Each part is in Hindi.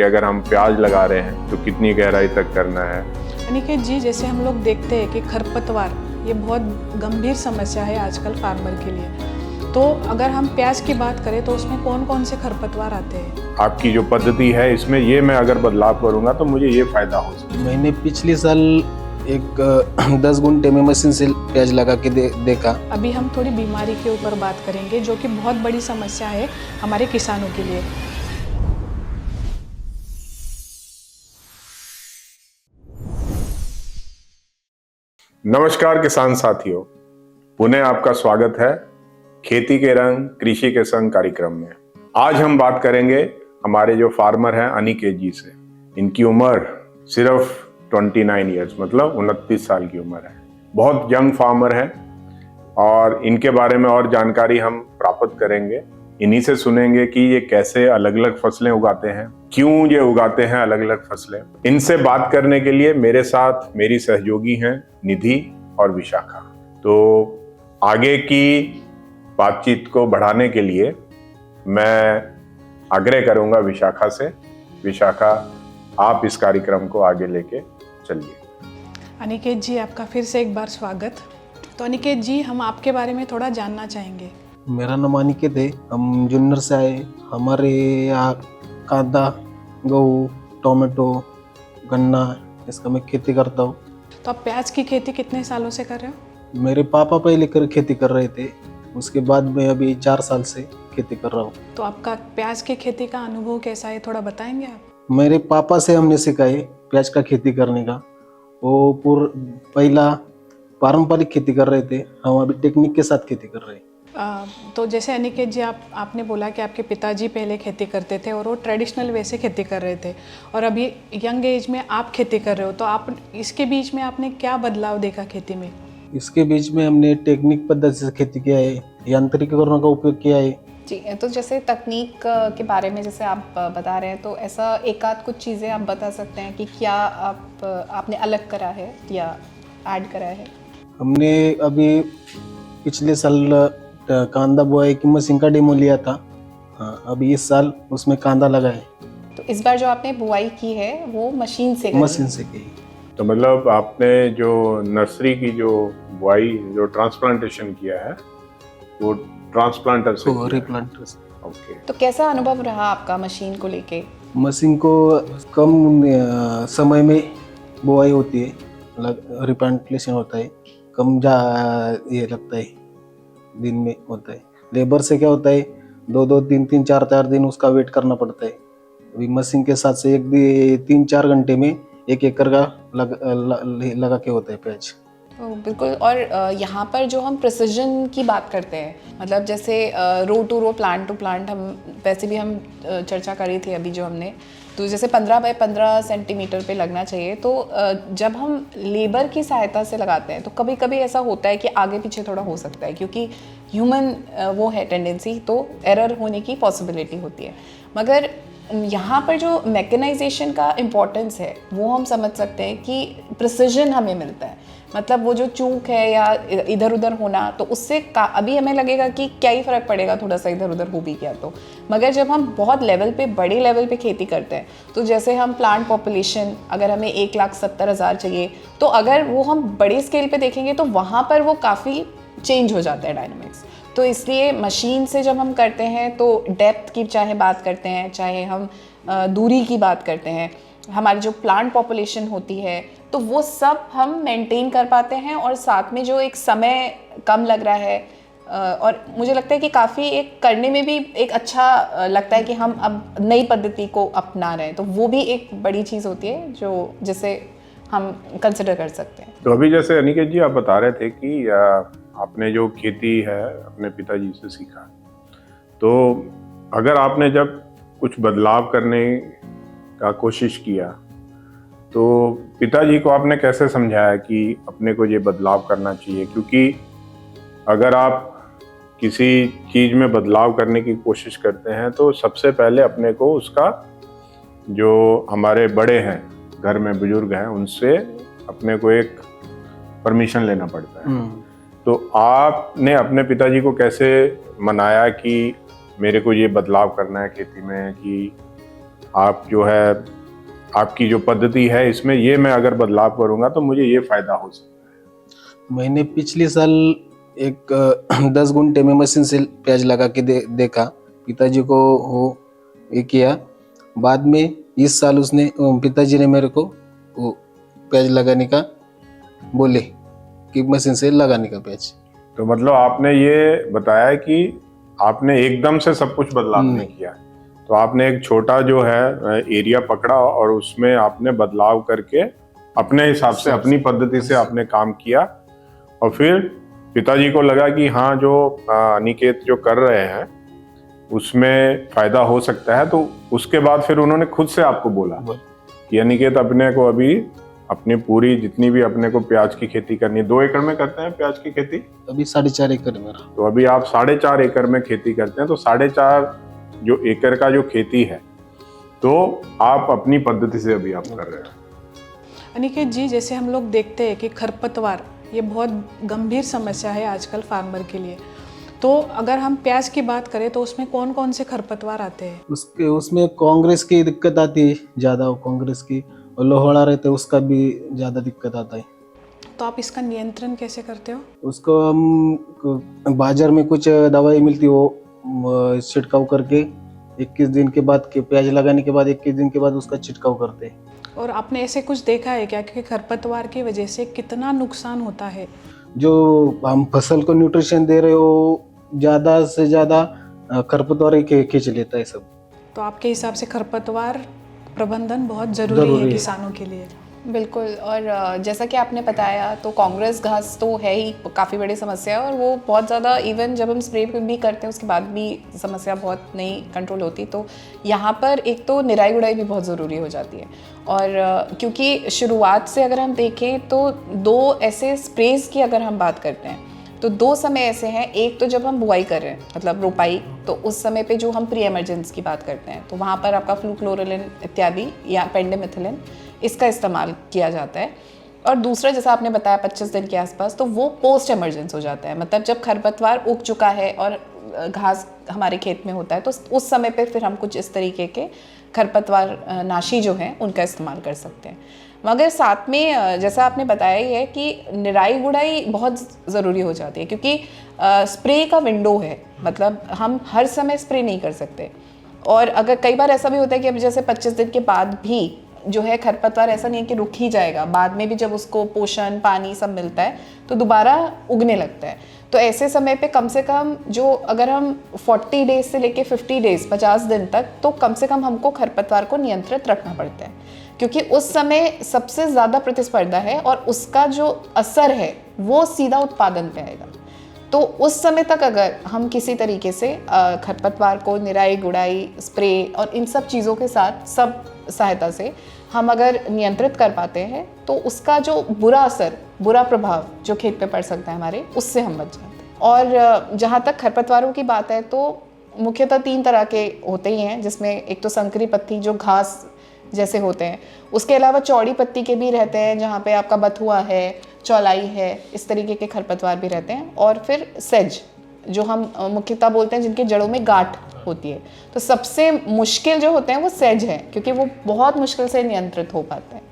कि अगर हम प्याज लगा रहे हैं तो कितनी गहराई तक करना है। अनिकेत जी, जैसे हम लोग देखते हैं कि खरपतवार ये बहुत गंभीर समस्या है आजकल फार्मर के लिए। तो अगर हम प्याज की बात करें तो उसमें कौन कौन से खरपतवार आते हैं? आपकी जो पद्धति है इसमें ये मैं अगर बदलाव करूंगा तो मुझे ये फायदा हो सकता है। मैंने पिछले साल एक 10 गुंठे में मशीन से प्याज लगा के देखा। अभी हम थोड़ी बीमारी के ऊपर बात करेंगे जो कि बहुत बड़ी समस्या है हमारे किसानों के लिए। नमस्कार किसान साथियों, पुनः आपका स्वागत है खेती के रंग कृषि के संग कार्यक्रम में। आज हम बात करेंगे हमारे जो फार्मर हैं अनिकेत जी से। इनकी उम्र सिर्फ 29 ईयर्स मतलब 29 साल की उम्र है। बहुत यंग फार्मर है और इनके बारे में और जानकारी हम प्राप्त करेंगे। इन्हीं से सुनेंगे कि ये कैसे अलग अलग फसलें उगाते हैं, क्यों ये उगाते हैं अलग अलग फसलें। इनसे बात करने के लिए मेरे साथ मेरी सहयोगी हैं निधि और विशाखा। तो आगे की बातचीत को बढ़ाने के लिए मैं आग्रह करूंगा विशाखा से। विशाखा, आप इस कार्यक्रम को आगे लेके चलिए। अनिकेत जी, आपका फिर से एक बार स्वागत। तो अनिकेत जी, हम आपके बारे में थोड़ा जानना चाहेंगे। मेरा नाम अनिकेत है। हम जुन्नर से आए। हमारे यहाँ कांदा, गेहूँ, टोमेटो, गन्ना इसका मैं खेती करता हूँ। तो आप प्याज की खेती कितने सालों से कर रहे हो? मेरे पापा पहले खेती कर रहे थे, उसके बाद मैं अभी 4 साल से खेती कर रहा हूँ। तो आपका प्याज की खेती का अनुभव कैसा है, थोड़ा बताएंगे आप? मेरे पापा से हमने सीखा है प्याज का खेती करने का। वो पहला पारंपरिक खेती कर रहे थे, हम अभी टेक्निक के साथ खेती कर रहे हैं। तो जैसे अनिकेत जी, आपने बोला कि आपके पिताजी पहले खेती करते थे और वो ट्रेडिशनल वे से खेती कर रहे थे, और अभी यंग एज में आप खेती कर रहे हो। तो आप इसके बीच में आपने क्या बदलाव देखा खेती में? इसके बीच में हमने टेक्निक पद्धति से खेती किया है, यांत्रिकीकरण का उपयोग किया है। जी, तो जैसे तकनीक के बारे में जैसे आप बता रहे हैं, तो ऐसा एक आध कुछ चीज़ें आप बता सकते हैं कि क्या आपने अलग करा है या ऐड करा है? हमने अभी पिछले साल कांदा बुआई की मशीन का डेमो लिया था। हाँ, अभी इस साल उसमें कांदा लगा है। तो इस बार जो आपने बुआई की है वो मशीन से करी? मशीन से की। तो मतलब आपने जो नर्सरी की जो बुआई जो ट्रांसप्लांटेशन किया है वो ट्रांसप्लांटर से किया है? रिप्लांटर से। ओके। तो कैसा अनुभव रहा आपका मशीन को लेके? मशीन को कम समय में बुआई होती है, रिप्लांटेशन होता है, कम ये लगता है, दिन में होता है। लेबर से क्या होता है, 2-2, 3-3, 4-4 दिन उसका वेट करना पड़ता है। अभी मशीन के साथ से 3-4 घंटे में 1 एकड़ का लगा के होता है प्याज। तो बिल्कुल। और यहाँ पर जो हम प्रिसिजन की बात करते हैं, मतलब जैसे row to row, plant to plant, हम वैसे भी हम चर्चा करी थी अभी जो हमने, तो जैसे 15 बाय 15 सेंटीमीटर पे लगना चाहिए। तो जब हम लेबर की सहायता से लगाते हैं तो कभी कभी ऐसा होता है कि आगे पीछे थोड़ा हो सकता है, क्योंकि ह्यूमन वो है टेंडेंसी, तो एरर होने की पॉसिबिलिटी होती है। मगर यहाँ पर जो मैकेनाइजेशन का इम्पोर्टेंस है वो हम समझ सकते हैं कि प्रिसिजन हमें मिलता है। मतलब वो जो चूक है या इधर उधर होना, तो उससे अभी हमें लगेगा कि क्या ही फ़र्क पड़ेगा, थोड़ा सा इधर उधर हो भी गया तो। मगर जब हम बहुत लेवल पे, बड़े लेवल पे खेती करते हैं, तो जैसे हम प्लांट पॉपुलेशन अगर हमें 1,70,000 चाहिए, तो अगर वो हम बड़े स्केल पे देखेंगे तो वहाँ पर वो काफ़ी चेंज हो जाता है डायनामिक्स। तो इसलिए मशीन से जब हम करते हैं तो डेप्थ की चाहे बात करते हैं, चाहे हम दूरी की बात करते हैं, हमारी जो प्लांट पॉपुलेशन होती है, तो वो सब हम मेंटेन कर पाते हैं। और साथ में जो एक समय कम लग रहा है, और मुझे लगता है कि काफ़ी एक करने में भी एक अच्छा लगता है कि हम अब नई पद्धति को अपना रहे हैं, तो वो भी एक बड़ी चीज़ होती है जो जिसे हम कंसिडर कर सकते हैं। तो अभी जैसे अनिकेत जी आप बता रहे थे कि आपने जो खेती है अपने पिताजी से सीखा, तो अगर आपने जब कुछ बदलाव करने का कोशिश किया तो पिताजी को आपने कैसे समझाया कि अपने को ये बदलाव करना चाहिए? क्योंकि अगर आप किसी चीज़ में बदलाव करने की कोशिश करते हैं तो सबसे पहले अपने को उसका, जो हमारे बड़े हैं घर में बुजुर्ग हैं, उनसे अपने को एक परमिशन लेना पड़ता है। तो आपने अपने पिताजी को कैसे मनाया कि मेरे को ये बदलाव करना है खेती में, कि आप जो है आपकी जो पद्धति है इसमें ये मैं अगर बदलाव करूंगा तो मुझे ये फायदा हो सकता मैंने पिछले साल एक 10 गुंठे में मशीन से प्याज लगा के देखा, पिताजी को वो ये किया। बाद में इस साल पिताजी ने मेरे को वो प्याज लगाने का बोले कि मशीन से लगाने का प्याज। तो मतलब आपने ये बताया कि आपने एकदम से सब कुछ बदलाव नहीं किया, तो आपने एक छोटा जो है एरिया पकड़ा और उसमें आपने बदलाव करके अपने हिसाब से अपनी पद्धति से आपने काम किया और फिर पिताजी को लगा कि हाँ जो अनिकेत जो कर रहे हैं उसमें फायदा हो सकता है, तो उसके बाद फिर उन्होंने खुद से आपको बोला कि अनिकेत अपने को अभी अपनी पूरी जितनी भी अपने को प्याज की खेती करनी है, 2 एकड़ में करते हैं प्याज की खेती, अभी 4.5 एकड़ मेरा। तो अभी आप 4.5 एकड़ में खेती करते हैं, तो 4.5 जो एकड़ का जो खेती है तो आप अपनी पद्धति से अभी आप कर रहे हैं। अनिकेत जी, जैसे हम लोग देखते हैं कि खरपतवार ये बहुत गंभीर समस्या है आजकल फार्मर के लिए, तो अगर हम प्याज की बात करें तो उसमें कौन कौन से खरपतवार आते हैं? उसमें कांग्रेस की दिक्कत आती है ज़्यादा, कांग्रेस की, और लोहड़ा रहते उसका भी ज़्यादा दिक्कत आता है। तो आप इसका नियंत्रण कैसे करते हो? उसको हम बाजार में कुछ दवाई मिलती है, वो छिड़काव करके 21 दिन के बाद के प्याज लगाने के बाद 21 दिन के बाद उसका छिड़काव करते हैं। और आपने ऐसे कुछ देखा है क्या कि खरपतवार की वजह से कितना नुकसान होता है? जो हम फसल को न्यूट्रिशन दे रहे हो ज़्यादा से ज़्यादा खरपतवार ही खींच लेता है सब। तो आपके हिसाब से खरपतवार प्रबंधन बहुत ज़रूरी है किसानों के लिए। बिल्कुल। और जैसा कि आपने बताया तो कांग्रेस घास तो है ही काफ़ी बड़ी समस्या है, और वो बहुत ज़्यादा इवन जब हम स्प्रे भी करते हैं उसके बाद भी समस्या बहुत नहीं कंट्रोल होती। तो यहाँ पर एक तो निराई गुड़ाई भी बहुत ज़रूरी हो जाती है, और क्योंकि शुरुआत से अगर हम देखें तो 2 ऐसे स्प्रेज की अगर हम बात करते हैं तो 2 समय ऐसे हैं। एक तो जब हम बुआई कर रहे हैं मतलब रोपाई, तो उस समय पे जो हम प्री एमरजेंस की बात करते हैं तो वहाँ पर आपका फ्लूक्लोरिलिन इत्यादि या पेंडिमिथिलिन इसका इस्तेमाल किया जाता है। और दूसरा जैसा आपने बताया 25 दिन के आसपास, तो वो पोस्ट एमरजेंस हो जाता है, मतलब जब खरपतवार उग चुका है और घास हमारे खेत में होता है तो उस समय पे फिर हम कुछ इस तरीके के खरपतवार नाशी जो हैं उनका इस्तेमाल कर सकते हैं। मगर साथ में जैसा आपने बताया ही है कि निराई गुड़ाई बहुत ज़रूरी हो जाती है, क्योंकि स्प्रे का विंडो है, मतलब हम हर समय स्प्रे नहीं कर सकते। और अगर कई बार ऐसा भी होता है कि अब जैसे 25 दिन के बाद भी जो है खरपतवार ऐसा नहीं है कि रुक ही जाएगा, बाद में भी जब उसको पोषण पानी सब मिलता है तो दोबारा उगने लगता है। तो ऐसे समय पे कम से कम जो अगर हम 40 डेज से लेके 50 डेज 50 दिन तक, तो कम से कम हमको खरपतवार को नियंत्रित रखना पड़ता है, क्योंकि उस समय सबसे ज़्यादा प्रतिस्पर्धा है और उसका जो असर है वो सीधा उत्पादन पे आएगा। तो उस समय तक अगर हम किसी तरीके से खरपतवार को निराई गुड़ाई स्प्रे और इन सब चीज़ों के साथ सब सहायता से हम अगर नियंत्रित कर पाते हैं तो उसका जो बुरा असर बुरा प्रभाव जो खेत पे पड़ सकता है हमारे, उससे हम बच जाते हैं। और जहाँ तक खरपतवारों की बात है तो मुख्यतः 3 तरह के होते ही हैं, जिसमें एक तो संकरी पत्ती जो घास जैसे होते हैं, उसके अलावा चौड़ी पत्ती के भी रहते हैं जहाँ पे आपका बथुआ है, चौलाई है, इस तरीके के खरपतवार भी रहते हैं। और फिर सेज जो हम मुख्यतः बोलते हैं जिनके जड़ों में गांठ होती है। तो सबसे मुश्किल जो होते हैं वो सेज है, क्योंकि वो बहुत मुश्किल से नियंत्रित हो पाते हैं,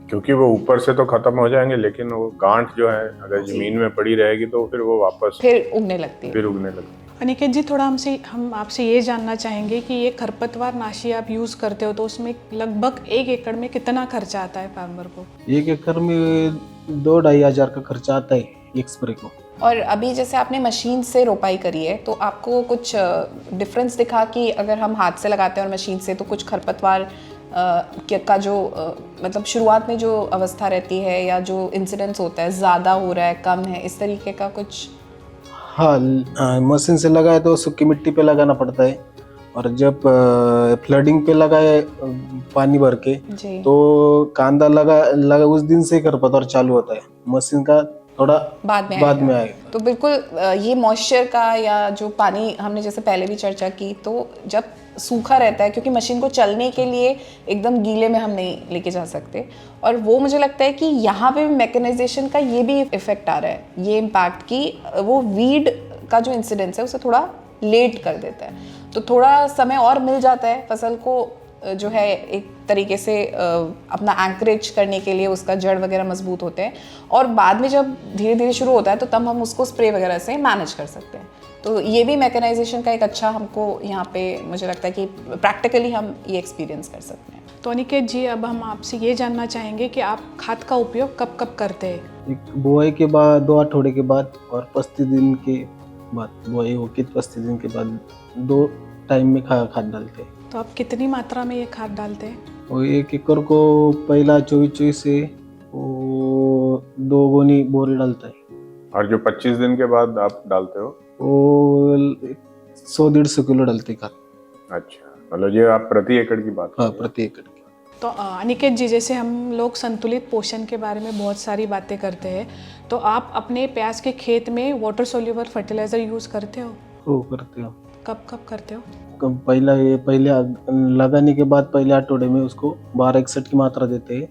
क्योंकि वो ऊपर से तो खत्म हो जाएंगे लेकिन वो गांठ जो है अगर जमीन में पड़ी रहेगी तो फिर वो वापस फिर उगने लगती है। फिर उगने लगती है। अनिकेत जी, थोड़ा हम आपसे ये जानना चाहेंगे कि ये खरपतवार नाशी आप यूज़ करते हो तो उसमें लगभग 1 एकड़ में कितना खर्चा आता है फार्मर को? 1 एकड़ में 2-2.5 हज़ार का खर्चा आता है एक स्प्रे को। और अभी जैसे आपने मशीन से रोपाई करी है तो आपको कुछ डिफरेंस दिखा कि अगर हम हाथ से लगाते हैं और मशीन से, तो कुछ खरपतवार का जो मतलब शुरुआत में जो अवस्था रहती है या जो इंसिडेंस होता है, ज़्यादा हो रहा है कम है, इस तरीके का कुछ? हाँ, मशीन से लगाए तो सूखी मिट्टी पे लगाना पड़ता है, और जब फ्लडिंग पे लगाए पानी भर के जी। तो कांदा लगा उस दिन से खरपतवार चालू होता है। मशीन का थोड़ा बाद में आएगा। तो बिल्कुल ये मॉइस्चर का या जो पानी हमने जैसे पहले भी चर्चा की, तो जब सूखा रहता है, क्योंकि मशीन को चलने के लिए एकदम गीले में हम नहीं लेके जा सकते, और वो मुझे लगता है कि यहाँ पे मैकेनाइजेशन का ये भी इफेक्ट आ रहा है, ये इम्पैक्ट की वो वीड का जो इंसिडेंस है उसे थोड़ा लेट कर देता है, तो थोड़ा समय और मिल जाता है फसल को जो है एक तरीके से अपना एंकरेज करने के लिए उसका जड़ वगैरह मजबूत होते हैं, और बाद में जब धीरे धीरे शुरू होता है तो तब हम उसको स्प्रे वगैरह से मैनेज कर सकते हैं। तो ये भी मैकेनाइजेशन का एक अच्छा हमको यहाँ पे मुझे लगता है कि प्रैक्टिकली हम ये एक्सपीरियंस कर सकते हैं। तो अनिकेत जी, अब हम आपसे ये जानना चाहेंगे कि आप खाद का उपयोग कब कब करते हैं? एक बुआई के बाद 2 अठवाडिये के बाद और 35 दिन के बाद, बुआई हो के 35 दिन के बाद 2 टाइम में खाद डालते हैं। तो आप कितनी मात्रा में ये खाद डालते हैं? और 1 एकड़ को पहला 24-24 से वो 2 गोनी बोरी डालता है, और जो 25 दिन के बाद आप डालते हो? वो 100-150 किलो डालते खाद। अच्छा, मतलब ये आप प्रति एकड़ की बात कर हाँ, रहे हो। प्रति एकड़ की। तो अनिकेत जी, जैसे हम लोग संतुलित पोषण के बारे में बहुत सारी बातें करते हैं, तो आप अपने प्याज के खेत में वाटर सोल्यूबल फर्टिलाइज़र यूज़ करते हो? वो करते हो। कब कब करते हो? पहले लगाने के बाद पहले अठवाडिये में उसको 12-61 की मात्रा देते हैं,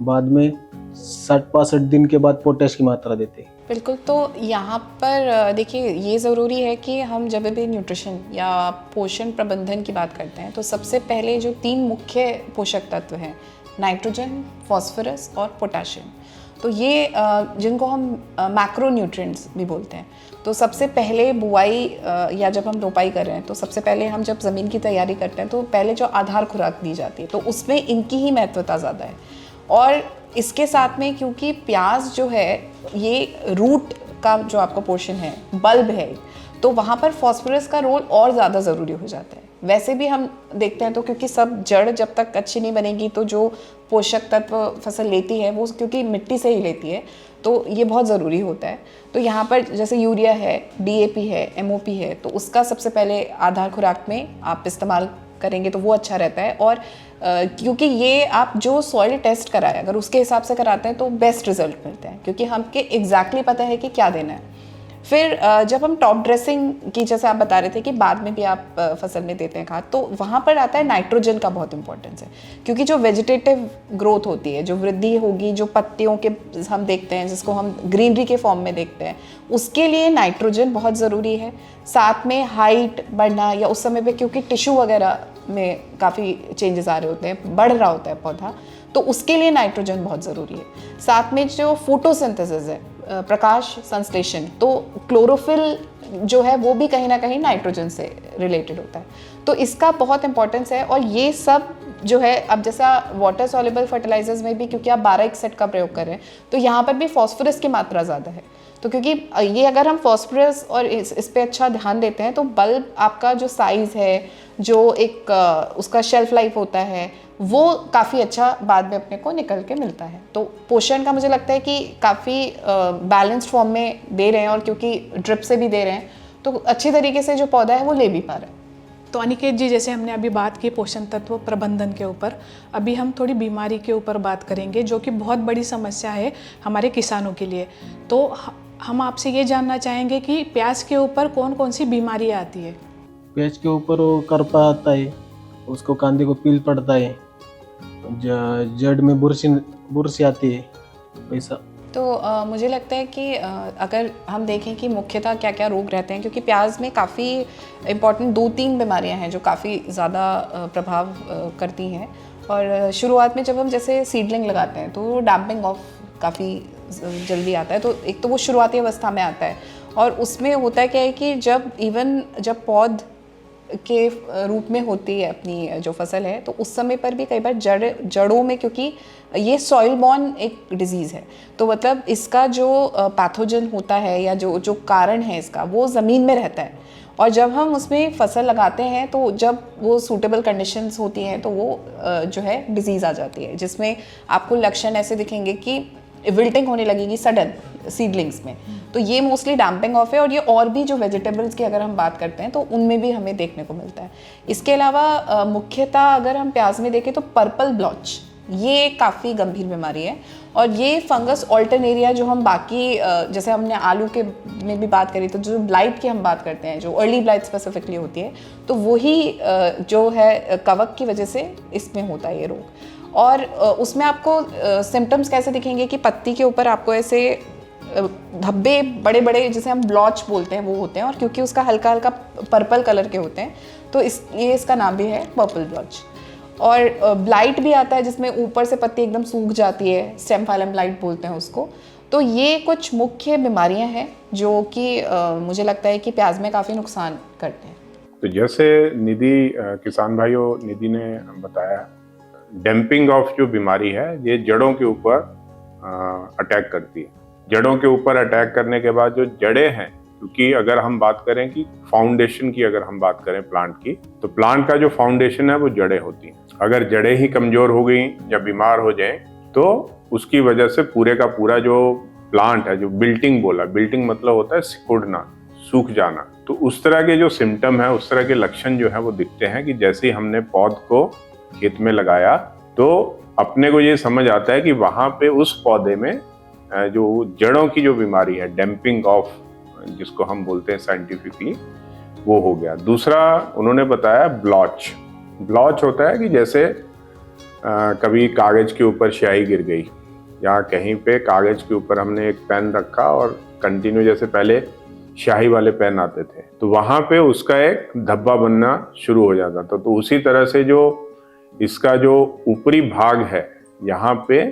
बाद में 60-65 दिन के बाद पोटैश की मात्रा देते हैं। बिल्कुल। तो यहाँ पर देखिए, ये ज़रूरी है कि हम जब भी न्यूट्रिशन या पोषण प्रबंधन की बात करते हैं तो सबसे पहले जो 3 मुख्य पोषक तत्व हैं, नाइट्रोजन, फॉस्फोरस और पोटाशियम, तो ये जिनको हम मैक्रो न्यूट्रिएंट्स भी बोलते हैं। तो सबसे पहले बुआई या जब हम रोपाई कर रहे हैं तो सबसे पहले हम जब ज़मीन की तैयारी करते हैं तो पहले जो आधार खुराक दी जाती है तो उसमें इनकी ही महत्वता ज़्यादा है। और इसके साथ में क्योंकि प्याज जो है ये रूट का जो आपका पोर्शन है, बल्ब है, तो वहाँ पर फॉस्फोरस का रोल और ज़्यादा ज़रूरी हो जाता है। वैसे भी हम देखते हैं तो क्योंकि सब जड़ जब तक अच्छी नहीं बनेगी तो जो पोषक तत्व फसल लेती है वो क्योंकि मिट्टी से ही लेती है, तो ये बहुत ज़रूरी होता है। तो यहाँ पर जैसे यूरिया है, DAP है, MOP है, तो उसका सबसे पहले आधार खुराक में आप इस्तेमाल करेंगे तो वो अच्छा रहता है। और क्योंकि ये आप जो सॉइल टेस्ट कराए अगर उसके हिसाब से कराते हैं तो बेस्ट रिजल्ट मिलते हैं, क्योंकि हमके एग्जैक्टली पता है कि क्या देना है। फिर जब हम टॉप ड्रेसिंग की, जैसे आप बता रहे थे कि बाद में भी आप फसल में देते हैं खाद, तो वहाँ पर आता है नाइट्रोजन का बहुत इंपॉर्टेंस है, क्योंकि जो वेजिटेटिव ग्रोथ होती है, जो वृद्धि होगी, जो पत्तियों के हम देखते हैं जिसको हम ग्रीनरी के फॉर्म में देखते हैं, उसके लिए नाइट्रोजन बहुत ज़रूरी है। साथ में हाइट बढ़ना, या उस समय पे क्योंकि टिश्यू वगैरह में काफ़ी चेंजेस आ रहे होते हैं, बढ़ रहा होता है पौधा, तो उसके लिए नाइट्रोजन बहुत ज़रूरी है। साथ में जो फोटोसिंथेसिस है, प्रकाश संश्लेषण, तो क्लोरोफिल जो है वो भी कहीं ना कहीं नाइट्रोजन से रिलेटेड होता है, तो इसका बहुत इंपॉर्टेंस है। और ये सब जो है, अब जैसा वाटर सॉल्युबल फर्टिलाइजर्स में भी क्योंकि आप 12-61 का प्रयोग कर रहे हैं तो यहाँ पर भी फॉस्फोरस की मात्रा ज़्यादा है, तो क्योंकि ये अगर हम फॉस्फोरस और इस पे अच्छा ध्यान देते हैं तो बल्ब आपका जो साइज़ है, जो एक उसका शेल्फ लाइफ होता है, वो काफ़ी अच्छा बाद में अपने को निकल के मिलता है। तो पोषण का मुझे लगता है कि काफ़ी बैलेंस्ड फॉर्म में दे रहे हैं, और क्योंकि ड्रिप से भी दे रहे हैं तो अच्छी तरीके से जो पौधा है वो ले भी पा रहा है। तो अनिकेत जी, जैसे हमने अभी बात की पोषण तत्व प्रबंधन के ऊपर, अभी हम थोड़ी बीमारी के ऊपर बात करेंगे जो कि बहुत बड़ी समस्या है हमारे किसानों के लिए। तो हम आपसे ये जानना चाहेंगे कि प्याज के ऊपर कौन कौन सी बीमारियाँ आती है? प्याज के ऊपर वो करपा आता है, उसको कांदे को पील पड़ता है, जड़ में बुरसी आती है, वैसा। तो मुझे लगता है कि अगर हम देखें कि मुख्यतः क्या क्या रोग रहते हैं, क्योंकि प्याज में काफ़ी इम्पॉर्टेंट 2-3 बीमारियां हैं जो काफ़ी ज़्यादा प्रभाव करती हैं। और शुरुआत में जब हम जैसे सीडलिंग लगाते हैं तो डैम्पिंग ऑफ काफ़ी जल्दी आता है, तो एक तो वो शुरुआती अवस्था में आता है, और उसमें होता है क्या है कि जब पौध के रूप में होती है अपनी जो फसल है, तो उस समय पर भी कई बार जड़ों में, क्योंकि ये सॉइल बॉर्न एक डिजीज़ है, तो मतलब इसका जो पैथोजन होता है या जो कारण है इसका, वो ज़मीन में रहता है। और जब हम उसमें फसल लगाते हैं तो जब वो सूटेबल कंडीशंस होती हैं तो वो जो है डिजीज़ आ जाती है, जिसमें आपको लक्षण ऐसे दिखेंगे कि विल्टिंग होने लगेगी सडन सीडलिंग्स में, तो ये मोस्टली डैम्पिंग ऑफ है। और ये और भी जो वेजिटेबल्स की अगर हम बात करते हैं तो उनमें भी हमें देखने को मिलता है। इसके अलावा मुख्यतः अगर हम प्याज में देखें तो पर्पल ब्लॉच, ये काफ़ी गंभीर बीमारी है, और ये फंगस ऑल्टरनेरिया जो हम बाकी जैसे हमने आलू के में भी बात करी, तो जो ब्लाइट की हम बात करते हैं, जो अर्ली ब्लाइट स्पेसिफिकली होती है, तो वही जो है कवक की वजह से इसमें होता है ये रोग। और उसमें आपको सिम्टम्स कैसे दिखेंगे कि पत्ती के ऊपर आपको ऐसे धब्बे बड़े बड़े, जिसे हम ब्लॉच बोलते हैं, वो होते हैं, और क्योंकि उसका हल्का हल्का पर्पल कलर के होते हैं तो इसका नाम भी है पर्पल ब्लॉच। और ब्लाइट भी आता है जिसमें ऊपर से पत्ती एकदम सूख जाती है, स्टेम फाइलम ब्लाइट बोलते हैं उसको। तो ये कुछ मुख्य बीमारियां हैं जो कि मुझे लगता है कि प्याज में काफ़ी नुकसान करते हैं। तो जैसे निधि किसान भाइयों, निधि ने बताया, डैम्पिंग ऑफ जो बीमारी है ये जड़ों के ऊपर अटैक करती है। जड़ों के ऊपर अटैक करने के बाद जो जड़ें हैं, क्योंकि अगर हम बात करें कि फाउंडेशन की, अगर हम बात करें प्लांट की, तो प्लांट का जो फाउंडेशन है वो जड़ें होती हैं। अगर जड़ें ही कमजोर हो गई या बीमार हो जाएं तो उसकी वजह से पूरे का पूरा जो प्लांट है, जो बिल्टिंग बोला, बिल्टिंग मतलब होता है सिकुड़ना, सूख जाना, तो उस तरह के जो सिम्टम है, उस तरह के लक्षण जो है वो दिखते हैं कि जैसे ही हमने पौध को खेत में लगाया तो अपने को ये समझ आता है कि वहां पे उस पौधे में जो जड़ों की जो बीमारी है, डैम्पिंग ऑफ जिसको हम बोलते हैं साइंटिफिकली, वो हो गया। दूसरा उन्होंने बताया ब्लॉच। ब्लॉच होता है कि जैसे कभी कागज के ऊपर स्याही गिर गई या कहीं पे कागज के ऊपर हमने एक पेन रखा और कंटिन्यू, जैसे पहले स्याही वाले पेन आते थे, तो वहां पे उसका एक धब्बा बनना शुरू हो जाता था। तो उसी तरह से जो इसका जो ऊपरी भाग है, यहाँ पे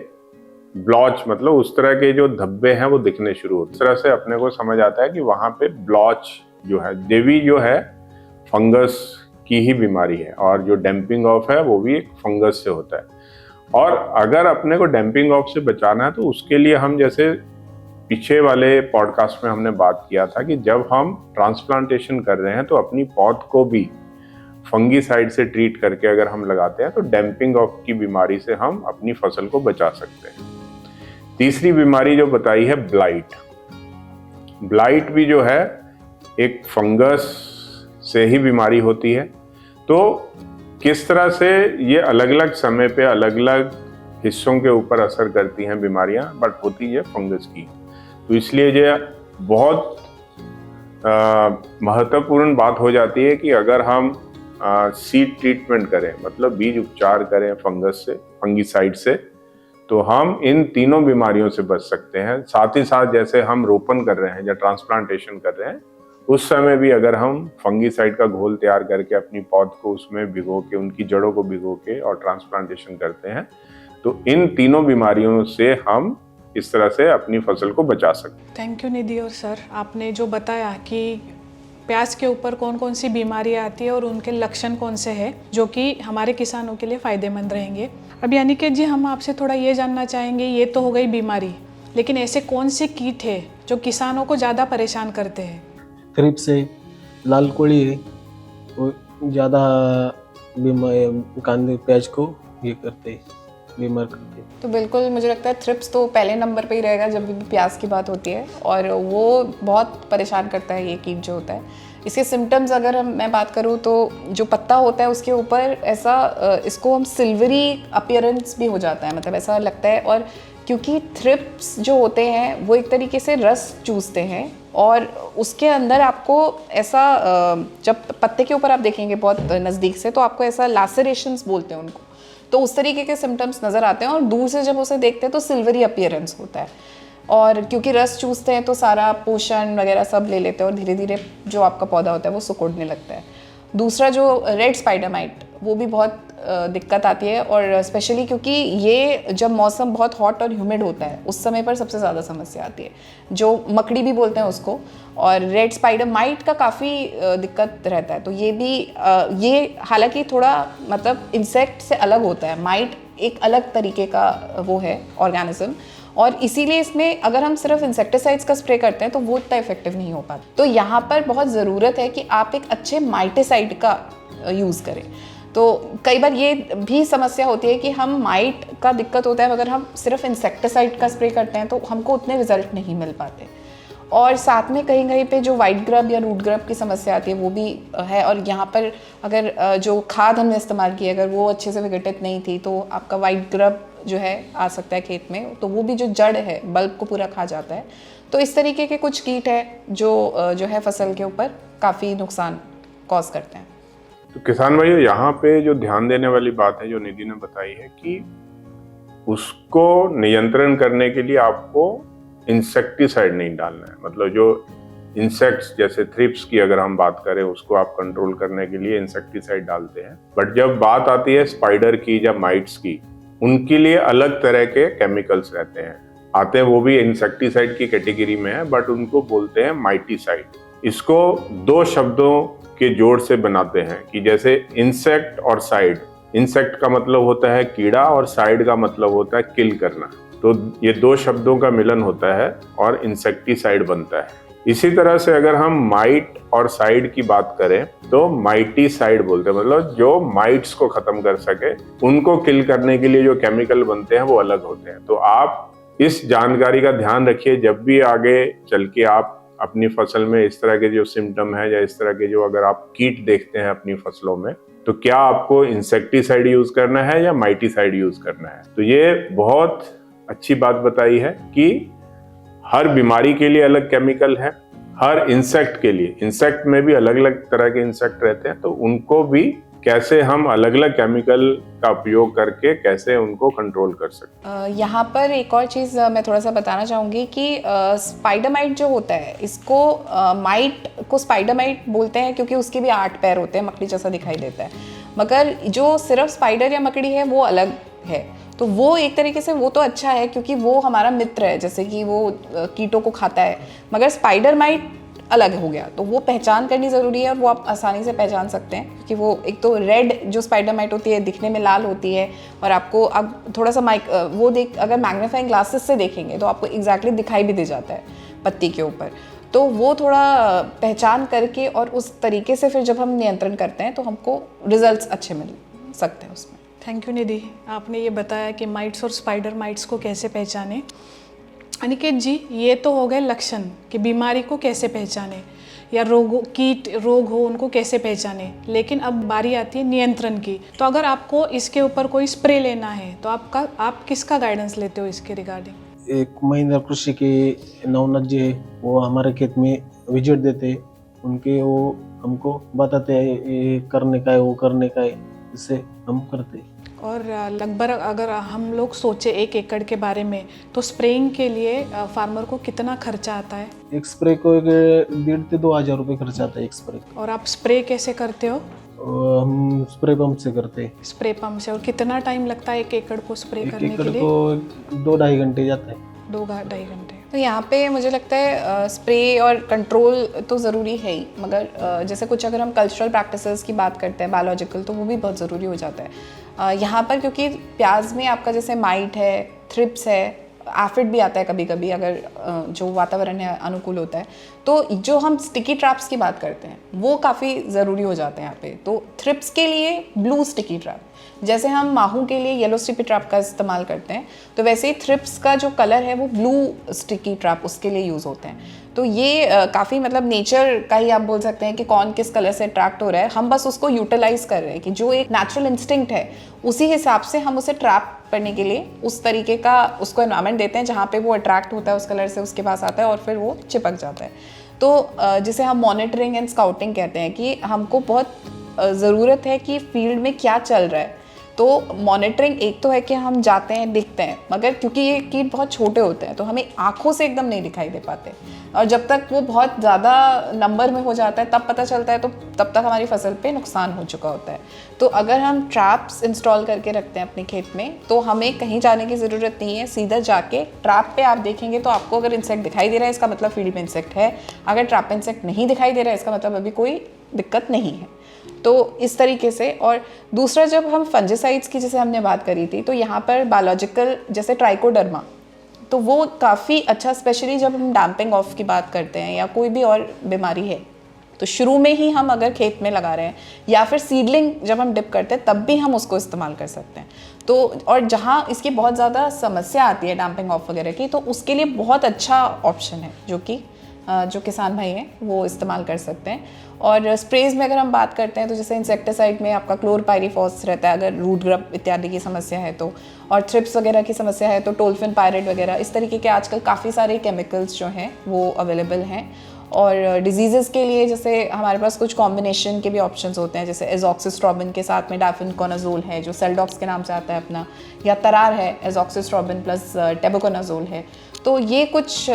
ब्लॉच मतलब उस तरह के जो धब्बे हैं वो दिखने शुरू होते। इस तरह से अपने को समझ आता है कि वहां पे ब्लॉच जो है, देवी जो है, फंगस की ही बीमारी है, और जो डैम्पिंग ऑफ है वो भी एक फंगस से होता है। और अगर अपने को डैम्पिंग ऑफ से बचाना है तो उसके लिए हम, जैसे पीछे वाले पॉडकास्ट में हमने बात किया था कि जब हम ट्रांसप्लांटेशन कर रहे हैं तो अपनी पौध को भी फंगीसाइड से ट्रीट करके अगर हम लगाते हैं तो डैम्पिंग ऑफ की बीमारी से हम अपनी फसल को बचा सकते हैं। तीसरी बीमारी जो बताई है ब्लाइट। ब्लाइट भी जो है एक फंगस से ही बीमारी होती है। तो किस तरह से ये अलग अलग समय पे अलग अलग हिस्सों के ऊपर असर करती हैं बीमारियां, बट होती है फंगस की। तो इसलिए ये बहुत महत्वपूर्ण बात हो जाती है कि अगर हम सीड ट्रीटमेंट करें, मतलब बीज उपचार करें फंगस से, फंगीसाइड से, तो हम इन तीनों बीमारियों से बच सकते हैं। साथ ही साथ जैसे हम रोपण कर रहे हैं या ट्रांसप्लांटेशन कर रहे हैं, उस समय भी अगर हम फंगीसाइड का घोल तैयार करके अपनी पौध को उसमें भिगो के, उनकी जड़ों को भिगो के और ट्रांसप्लांटेशन करते हैं, तो इन तीनों बीमारियों से हम इस तरह से अपनी फसल को बचा सकते हैं। थैंक यू निधि और सर, आपने जो बताया कि प्याज के ऊपर कौन कौन सी बीमारियां आती है और उनके लक्षण कौन से हैं जो कि हमारे किसानों के लिए फ़ायदेमंद रहेंगे। अभी अनिकेत जी, हम आपसे थोड़ा ये जानना चाहेंगे, ये तो हो गई बीमारी, लेकिन ऐसे कौन से कीट है जो किसानों को ज़्यादा परेशान करते हैं? थ्रिप्स है, लाल कोड़ी है, वो ज़्यादा कांदे प्याज को ये करते हैं, बीमार करते हैं। तो बिल्कुल मुझे लगता है थ्रिप्स तो पहले नंबर पे ही रहेगा जब भी प्याज की बात होती है, और वो बहुत परेशान करता है ये कीट जो होता है। इसके सिम्टम्स अगर मैं बात करूँ तो जो पत्ता होता है उसके ऊपर ऐसा इसको हम सिल्वरी अपीयरेंस भी हो जाता है, मतलब ऐसा लगता है। और क्योंकि थ्रिप्स जो होते हैं वो एक तरीके से रस चूसते हैं, और उसके अंदर आपको ऐसा जब पत्ते के ऊपर आप देखेंगे बहुत नज़दीक से तो आपको ऐसा लैसरेशंस बोलते हैं उनको, तो उस तरीके के सिम्टम्स नज़र आते हैं। और दूर से जब उसे देखते हैं तो सिल्वरी अपीयरेंस होता है, और क्योंकि रस चूसते हैं तो सारा पोषण वगैरह सब ले लेते हैं और धीरे धीरे जो आपका पौधा होता है वो सिकुड़ने लगता है। दूसरा जो रेड स्पाइडर माइट, वो भी बहुत दिक्कत आती है, और स्पेशली क्योंकि ये जब मौसम बहुत हॉट और ह्यूमिड होता है उस समय पर सबसे ज़्यादा समस्या आती है, जो मकड़ी भी बोलते हैं उसको। और रेड स्पाइडर माइट का काफ़ी दिक्कत रहता है। तो ये भी ये हालांकि थोड़ा मतलब इंसेक्ट से अलग होता है, माइट एक अलग तरीके का वो है ऑर्गेनिज्म, और इसीलिए इसमें अगर हम सिर्फ इंसेक्टिसाइड्स का स्प्रे करते हैं तो वो इतना इफेक्टिव नहीं हो पाता। तो यहाँ पर बहुत ज़रूरत है कि आप एक अच्छे माइटिसाइड का यूज़ करें। तो कई बार ये भी समस्या होती है कि हम माइट का दिक्कत होता है, अगर हम सिर्फ इंसेक्टिसाइड का स्प्रे करते हैं तो हमको उतने रिजल्ट नहीं मिल पाते। और साथ में कहीं कहीं पे जो वाइट ग्रब या रूट ग्रब की समस्या आती है वो भी है, और यहाँ पर अगर जो खाद हमने इस्तेमाल की अगर वो अच्छे से विघटित नहीं थी तो आपका वाइट ग्रब जो है आ सकता है खेत में, तो वो भी जो जड़ है बल्ब को पूरा खा जाता है। तो इस तरीके के कुछ कीट है जो है फसल के ऊपर काफ़ी नुकसान कॉज करते हैं। तो किसान भाइयों, यहाँ पे जो ध्यान देने वाली बात है जो निधि ने बताई है कि उसको नियंत्रण करने के लिए आपको इंसेक्टिसाइड नहीं डालना है। मतलब जो इंसेक्ट्स जैसे थ्रिप्स की अगर हम बात करें, उसको आप कंट्रोल करने के लिए इंसेक्टिसाइड डालते हैं। बट जब बात आती है स्पाइडर की या माइट्स की, उनके लिए अलग तरह के केमिकल्स रहते हैं, आते हैं, वो भी इंसेक्टिसाइड की कैटेगरी में है, बट उनको बोलते हैं माइटिसाइड। इसको दो शब्दों के जोड़ से बनाते हैं कि जैसे इंसेक्ट और साइड। इंसेक्ट का मतलब होता है कीड़ा और साइड का मतलब होता है किल करना, तो ये दो शब्दों का मिलन होता है और इंसेक्टिसाइड बनता है। इसी तरह से अगर हम माइट और साइड की बात करें तो माइटिसाइड बोलते हैं, मतलब जो माइट्स को खत्म कर सके, उनको किल करने के लिए जो केमिकल बनते हैं वो अलग होते हैं। तो आप इस जानकारी का ध्यान रखिए, जब भी आगे चल के आप अपनी फसल में इस तरह के जो सिम्टम है या इस तरह के जो अगर आप कीट देखते हैं अपनी फसलों में, तो क्या आपको इंसेक्टिसाइड यूज करना है या माइटिसाइड यूज करना है। तो ये बहुत अच्छी बात बताई है कि हर बीमारी के लिए अलग केमिकल है, हर इंसेक्ट के लिए, इंसेक्ट में भी अलग अलग तरह के इंसेक्ट रहते हैं, तो उनको भी कैसे हम अलग अलग केमिकल का उपयोग करके कैसे उनको कंट्रोल कर सकते हैं। यहाँ पर एक और चीज़ मैं थोड़ा सा बताना चाहूँगी कि स्पाइडर माइट जो होता है, इसको माइट को स्पाइडर माइट बोलते हैं क्योंकि उसके भी 8 पैर होते हैं, मकड़ी जैसा दिखाई देता है। मगर जो सिर्फ स्पाइडर या मकड़ी है वो अलग है। तो वो एक तरीके से वो तो अच्छा है क्योंकि वो हमारा मित्र है, जैसे कि वो कीटों को खाता है। मगर स्पाइडर माइट अलग हो गया, तो वो पहचान करनी ज़रूरी है और वो आप आसानी से पहचान सकते हैं क्योंकि वो एक तो रेड जो स्पाइडर माइट होती है दिखने में लाल होती है, और आपको अब थोड़ा सा वो देख अगर मैग्नीफाइंग ग्लासेस से देखेंगे तो आपको एग्जैक्टली दिखाई भी दे जाता है पत्ती के ऊपर। तो वो थोड़ा पहचान करके और उस तरीके से फिर जब हम नियंत्रण करते हैं तो हमको रिजल्ट्स अच्छे मिल सकते हैं उसमें। थैंक यू निधि, आपने ये बताया कि माइट्स और स्पाइडर माइट्स को कैसे पहचाने। अनिकेत जी, ये तो हो गए लक्षण कि बीमारी को कैसे पहचाने या रोग हो उनको कैसे पहचाने, लेकिन अब बारी आती है नियंत्रण की। तो अगर आपको इसके ऊपर कोई स्प्रे लेना है तो आप किसका गाइडेंस लेते हो इसके रिगार्डिंग? एक महिंद्रा कृषि के नवनाथ जी है, वो हमारे खेत में विजिट देते हैं, उनके वो हमको बताते हैं ये करने का है वो करने का है, इससे हम करते हैं। और लगभग अगर हम लोग सोचे 1 एकड़ के बारे में, तो स्प्रेइंग के लिए फार्मर को कितना खर्चा आता है? एक स्प्रे को 1,500 से 2,000 रुपये खर्चा आता है एक स्प्रे। और आप स्प्रे कैसे करते हो? हम स्प्रे पंप से करते हैं। स्प्रे पंप से। और कितना टाइम लगता है 1 एकड़ को स्प्रे करने के लिए? 1 एकड़ को 2-2.5 घंटे जाता है। 2-2.5 घंटे। तो यहाँ पे मुझे लगता है स्प्रे और कंट्रोल तो ज़रूरी है ही, मगर जैसे कुछ अगर हम कल्चरल प्रैक्टिसेस की बात करते हैं बायोलॉजिकल, तो वो भी बहुत ज़रूरी हो जाता है यहाँ पर, क्योंकि प्याज में आपका जैसे माइट है, थ्रिप्स है, एफिड भी आता है कभी कभी अगर जो वातावरण है अनुकूल होता है। तो जो हम स्टिकी ट्रैप्स की बात करते हैं वो काफ़ी ज़रूरी हो जाते हैं यहाँ पे। तो थ्रिप्स के लिए ब्लू स्टिकी ट्रैप, जैसे हम माहू के लिए येलो स्टिकी ट्रैप का इस्तेमाल करते हैं, तो वैसे ही थ्रिप्स का जो कलर है वो ब्लू स्टिकी ट्रैप उसके लिए यूज़ होते हैं। तो ये काफ़ी मतलब नेचर का ही आप बोल सकते हैं कि कौन किस कलर से अट्रैक्ट हो रहा है, हम बस उसको यूटिलाइज कर रहे हैं कि जो एक नेचुरल इंस्टिंक्ट है उसी हिसाब से हम उसे ट्रैप करने के लिए उस तरीके का उसको एनवायरनमेंट देते हैं जहाँ पे वो अट्रैक्ट होता है उस कलर से, उसके पास आता है और फिर वो चिपक जाता है। तो जिसे हम मॉनिटरिंग एंड स्काउटिंग कहते हैं कि हमको बहुत ज़रूरत है कि फील्ड में क्या चल रहा है। तो मॉनिटरिंग एक तो है कि हम जाते हैं दिखते हैं, मगर क्योंकि ये कीट बहुत छोटे होते हैं तो हमें आँखों से एकदम नहीं दिखाई दे पाते, और जब तक वो बहुत ज़्यादा नंबर में हो जाता है तब पता चलता है, तो तब तक हमारी फसल पे नुकसान हो चुका होता है। तो अगर हम ट्रैप्स इंस्टॉल करके रखते हैं अपने खेत में तो हमें कहीं जाने की ज़रूरत नहीं है, सीधा जाके ट्रैप पे आप देखेंगे तो आपको अगर इंसेक्ट दिखाई दे रहा है इसका मतलब फील्ड में इंसेक्ट है, अगर ट्रैप पे इंसेक्ट नहीं दिखाई दे रहा है इसका मतलब अभी कोई दिक्कत नहीं है। तो इस तरीके से। और दूसरा, जब हम फंजिसाइड्स की जैसे हमने बात करी थी, तो यहाँ पर बायोलॉजिकल जैसे ट्राइकोडर्मा, तो वो काफ़ी अच्छा, स्पेशली जब हम डैम्पिंग ऑफ की बात करते हैं या कोई भी और बीमारी है तो शुरू में ही हम अगर खेत में लगा रहे हैं या फिर सीडलिंग जब हम डिप करते हैं तब भी हम उसको इस्तेमाल कर सकते हैं। तो और जहाँ इसकी बहुत ज़्यादा समस्या आती है डैम्पिंग ऑफ वगैरह की, तो उसके लिए बहुत अच्छा ऑप्शन है जो किसान भाई हैं वो इस्तेमाल कर सकते हैं। और स्प्रेज में अगर हम बात करते हैं तो जैसे इंसेक्टिसाइड में आपका क्लोरपाइरिफॉस रहता है अगर रूट ग्रब इत्यादि की समस्या है तो, और थ्रिप्स वगैरह की समस्या है तो टोल्फिन पायरेट वगैरह, इस तरीके के आजकल काफ़ी सारे केमिकल्स जो हैं वो अवेलेबल हैं। और डिजीज़ेस के लिए जैसे हमारे पास कुछ कॉम्बिनेशन के भी ऑप्शंस होते हैं, जैसे एजॉक्सिस्ट्रोबिन के साथ में डाइफेनकोनाजोल है जो सेल्डॉक्स के नाम से आता है अपना, या तरार है एजॉक्सिस्ट्रोबिन प्लस टेबुकोनाजोल है। तो ये कुछ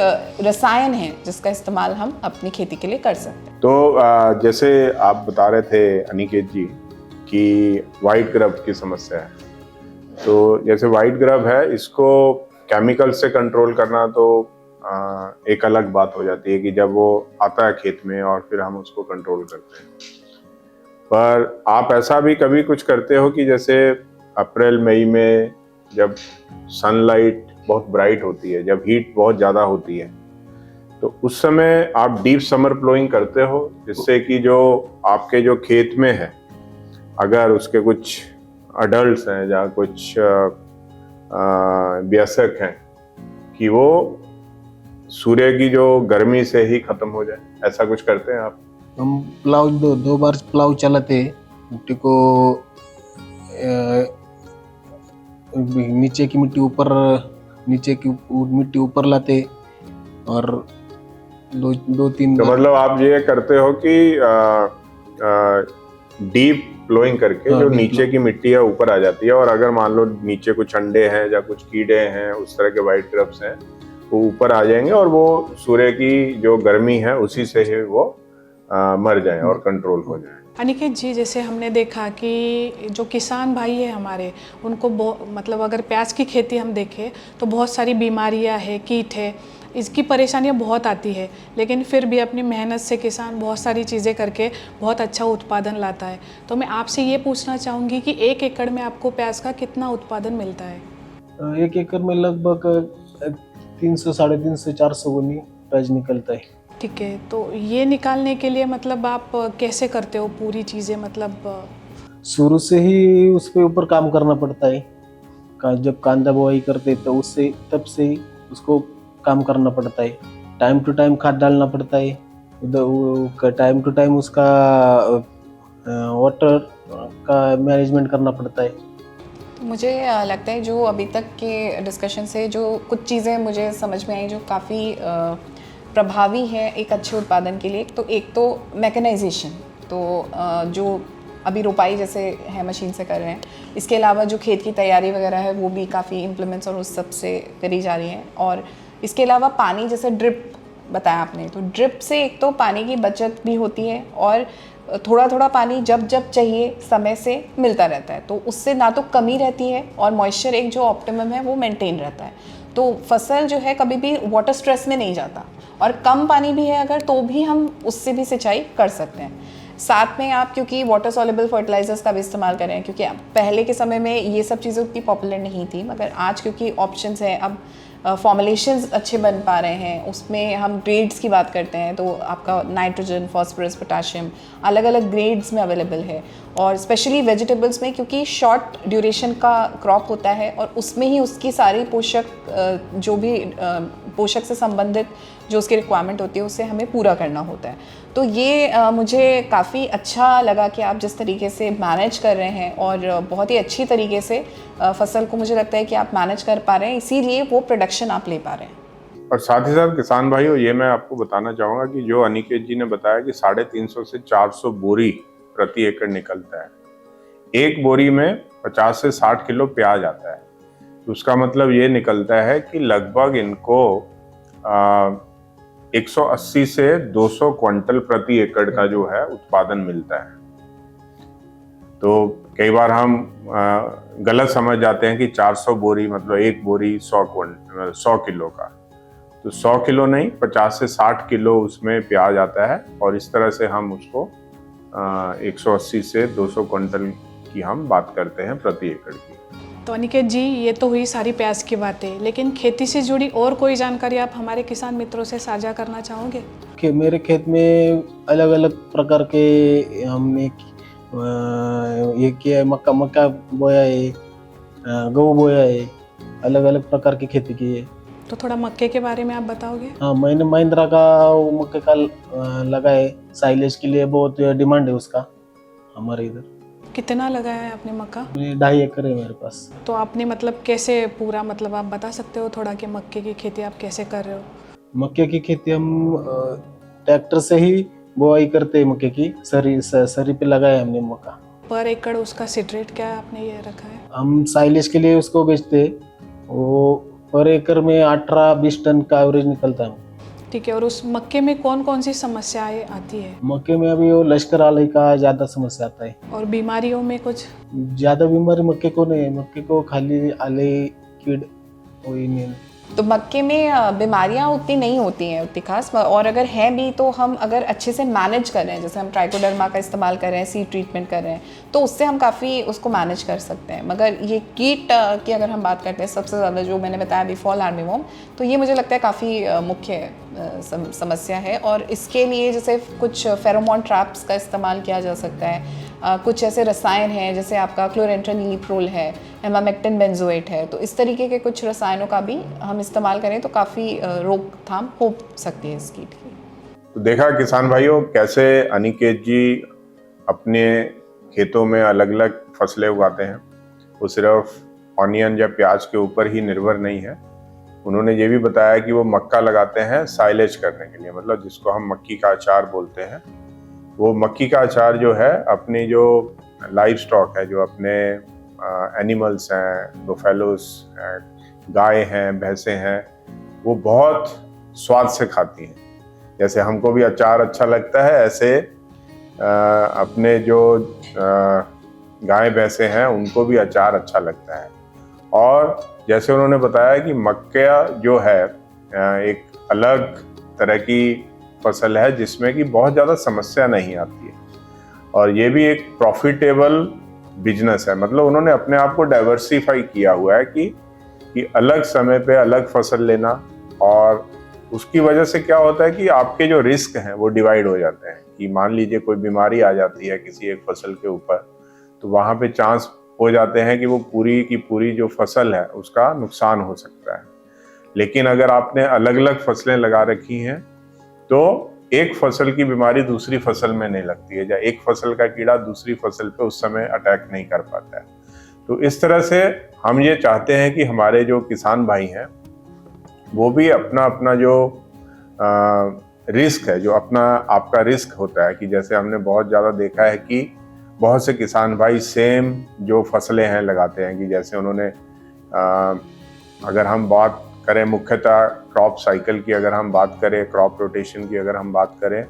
रसायन हैं जिसका इस्तेमाल हम अपनी खेती के लिए कर सकते हैं। तो जैसे आप बता रहे थे अनिकेत जी कि वाइट ग्रब की समस्या है, तो जैसे वाइट ग्रब है इसको केमिकल से कंट्रोल करना तो एक अलग बात हो जाती है कि जब वो आता है खेत में और फिर हम उसको कंट्रोल करते हैं। पर आप ऐसा भी कभी कुछ करते हो कि जैसे अप्रैल मई में जब सनलाइट बहुत ब्राइट होती है, जब हीट बहुत ज़्यादा होती है, तो उस समय आप डीप समर प्लोइंग करते हो, जिससे कि जो आपके जो खेत में है अगर उसके कुछ अडल्ट हैं या कुछ वयस्क हैं कि वो सूर्य की जो गर्मी से ही खत्म हो जाए, ऐसा कुछ करते हैं आप? हम प्लाव दो बार प्लाव चलाते हैं, मिट्टी को नीचे की मिट्टी ऊपर लाते और दो तीन तो मतलब आप ये करते हो कि डीप प्लोइंग करके जो नीचे की मिट्टी है ऊपर आ जाती है, और अगर मान लो नीचे कुछ अंडे हैं या कुछ कीड़े हैं उस तरह के वाइट ग्रब्स हैं, वो ऊपर आ जाएंगे और वो सूर्य की जो गर्मी है उसी से ही वो मर जाएं और कंट्रोल हो जाएं। अनिकेत जी, जैसे हमने देखा कि जो किसान भाई है हमारे, उनको मतलब अगर प्याज की खेती हम देखें तो बहुत सारी बीमारियां है, कीट है, इसकी परेशानियां बहुत आती है, लेकिन फिर भी अपनी मेहनत से किसान बहुत सारी चीज़ें करके बहुत अच्छा उत्पादन लाता है। तो मैं आपसे ये पूछना चाहूँगी कि 1 एकड़ में आपको प्याज का कितना उत्पादन मिलता है? 1 एकड़ में लगभग 300, 350, 400 गोनी प्याज निकलता है। ठीक है, तो ये निकालने के लिए मतलब आप कैसे करते हो पूरी चीज़ें? मतलब शुरू से ही उसके ऊपर काम करना पड़ता है। जब कांदा बुआई करते तो तब से ही उसको काम करना पड़ता है। टाइम टू टाइम खाद डालना पड़ता है, टाइम टू टाइम उसका वाटर का मैनेजमेंट करना पड़ता है। मुझे लगता है जो अभी तक के डिस्कशन से जो कुछ चीज़ें मुझे समझ में आई जो काफ़ी प्रभावी है एक अच्छे उत्पादन के लिए, तो एक तो मैकेनाइजेशन, तो जो अभी रोपाई जैसे है मशीन से कर रहे हैं, इसके अलावा जो खेत की तैयारी वगैरह है वो भी काफ़ी इम्प्लीमेंट्स और उस सब से करी जा रही हैं। और इसके अलावा पानी, जैसे ड्रिप बताया आपने, तो ड्रिप से एक तो पानी की बचत भी होती है और थोड़ा थोड़ा पानी जब जब चाहिए समय से मिलता रहता है, तो उससे ना तो कमी रहती है और मॉइस्चर एक जो ऑप्टिमम है वो मेंटेन रहता है। तो फसल जो है कभी भी वाटर स्ट्रेस में नहीं जाता, और कम पानी भी है अगर तो भी हम उससे भी सिंचाई कर सकते हैं। साथ में आप क्योंकि वाटर सॉल्युबल फर्टिलाइजर्स का भी इस्तेमाल कर रहे हैं, क्योंकि पहले के समय में ये सब चीज़ें उतनी पॉपुलर नहीं थी, मगर आज क्योंकि ऑप्शंस हैं, अब फॉर्मुलेशंस अच्छे बन पा रहे हैं, उसमें हम ग्रेड्स की बात करते हैं तो आपका नाइट्रोजन, फास्फोरस, पोटाशियम अलग अलग ग्रेड्स में अवेलेबल है। और स्पेशली वेजिटेबल्स में, क्योंकि शॉर्ट ड्यूरेशन का क्रॉप होता है और उसमें ही उसकी सारी जो भी पोषक से संबंधित जो उसकी रिक्वायरमेंट होती है उसे हमें पूरा करना होता है। तो ये मुझे काफ़ी अच्छा लगा कि आप जिस तरीके से मैनेज कर रहे हैं और बहुत ही अच्छी तरीके से फसल को मुझे लगता है कि आप मैनेज कर पा रहे हैं, इसीलिए वो प्रोडक्शन आप ले पा रहे हैं। और साथ ही साथ किसान भाइयों, ये मैं आपको बताना चाहूँगा कि जो अनिकेत जी ने बताया कि 350 से 400 बोरी प्रति एकड़ निकलता है, एक बोरी में 50 से 60 किलो प्याज आता है, तो उसका मतलब ये निकलता है कि लगभग इनको 180 से 200 क्विंटल प्रति एकड़ का जो है उत्पादन मिलता है। तो कई बार हम गलत समझ जाते हैं कि 400 बोरी मतलब एक बोरी 100 किलो का, तो 100 किलो नहीं, 50 से 60 किलो उसमें प्याज आता है, और इस तरह से हम उसको 180 से 200 क्विंटल की हम बात करते हैं प्रति एकड़ की। तो अनिकेत जी, ये तो हुई सारी प्याज की बातें, लेकिन खेती से जुड़ी और कोई जानकारी आप हमारे किसान मित्रों से साझा करना चाहोगे? कि मेरे खेत में अलग अलग प्रकार के हमने ये किया है, मक्का बोया है, गेहूँ बोया है, अलग अलग प्रकार की खेती की है। तो थोड़ा मक्के के बारे में आप बताओगे? हाँ, मैंने महिंद्रा का मक्के का लगा है, साइलेज के लिए बहुत डिमांड है उसका हमारे इधर। कितना लगाया है आपने मक्का? 2.5 एकड़ है मेरे पास। तो आपने मतलब कैसे पूरा, मतलब आप बता सकते हो थोड़ा कि मक्के की खेती आप कैसे कर रहे हो? मक्के की खेती हम ट्रैक्टर से ही बुआई करते हैं मक्के की। सरी पे लगाया हमने मक्का। पर एकड़ उसका सीड रेट क्या आपने ये रखा है? हम साइलेज के लिए उसको बेचते हैं, वो पर एकड़ में 18-20 टन का एवरेज निकलता है। ठीक है। और उस मक्के में कौन कौन सी समस्याएं आती है? मक्के में अभी वो लश्कर आले का ज़्यादा समस्या आता है। और बीमारियों में कुछ? ज़्यादा बीमारी मक्के को नहीं है, मक्के को खाली आले कीड़ वही नहीं। तो मक्के में बीमारियां उतनी नहीं होती हैं उतनी खास, और अगर हैं भी तो हम अगर अच्छे से मैनेज कर रहे हैं, जैसे हम ट्राइकोडर्मा का इस्तेमाल कर रहे हैं, सीड ट्रीटमेंट कर रहे हैं, तो उससे हम काफ़ी उसको मैनेज कर सकते हैं। मगर ये कीट की अगर हम बात करते हैं, सबसे ज़्यादा जो मैंने बताया अभी फॉल आर्मीवॉर्म, तो ये मुझे लगता है काफ़ी मुख्य समस्या है। और इसके लिए जैसे कुछ फेरोमोन ट्रैप्स का इस्तेमाल किया जा सकता है। कुछ ऐसे रसायन हैं जैसे आपका क्लोरेंट्रेनिलीप्रोल है, एमामेक्टिन बेंजोएट है, तो इस तरीके के कुछ रसायनों का भी हम इस्तेमाल करें तो काफ़ी रोकथाम हो सकती है इस कीट की। तो देखा किसान भाइयों कैसे अनिकेत जी अपने खेतों में अलग अलग फसलें उगाते हैं। वो सिर्फ ऑनियन या प्याज के ऊपर ही निर्भर नहीं है। उन्होंने ये भी बताया कि वो मक्का लगाते हैं साइलेज करने के लिए, मतलब जिसको हम मक्की का अचार बोलते हैं। वो मक्की का अचार जो है अपनी जो लाइव स्टॉक है, जो अपने एनिमल्स हैं, बुफेलोस हैं, गाय हैं, भैंसें हैं, वो बहुत स्वाद से खाती हैं। जैसे हमको भी अचार अच्छा लगता है, ऐसे अपने जो गाय भैंसें हैं उनको भी अचार अच्छा लगता है। और जैसे उन्होंने बताया कि मक्का जो है एक अलग तरह की फसल है जिसमें कि बहुत ज़्यादा समस्या नहीं आती है, और ये भी एक प्रॉफिटेबल बिजनेस है। मतलब उन्होंने अपने आप को डाइवर्सिफाई किया हुआ है कि अलग समय पे अलग फसल लेना, और उसकी वजह से क्या होता है कि आपके जो रिस्क हैं वो डिवाइड हो जाते हैं। कि मान लीजिए कोई बीमारी आ जाती है किसी एक फसल के ऊपर, तो वहाँ पे चांस हो जाते हैं कि वो पूरी की पूरी जो फसल है उसका नुकसान हो सकता है। लेकिन अगर आपने अलग अलग फसलें लगा रखी हैं तो एक फसल की बीमारी दूसरी फसल में नहीं लगती है, या एक फसल का कीड़ा दूसरी फसल पे उस समय अटैक नहीं कर पाता है। तो इस तरह से हम ये चाहते हैं कि हमारे जो किसान भाई हैं वो भी अपना अपना जो रिस्क है, जो अपना आपका रिस्क होता है, कि जैसे हमने बहुत ज़्यादा देखा है कि बहुत से किसान भाई सेम जो फसलें हैं लगाते हैं। कि जैसे उन्होंने अगर हम बात करें मुख्यतः क्रॉप साइकिल की, अगर हम बात करें क्रॉप रोटेशन की, अगर हम बात करें,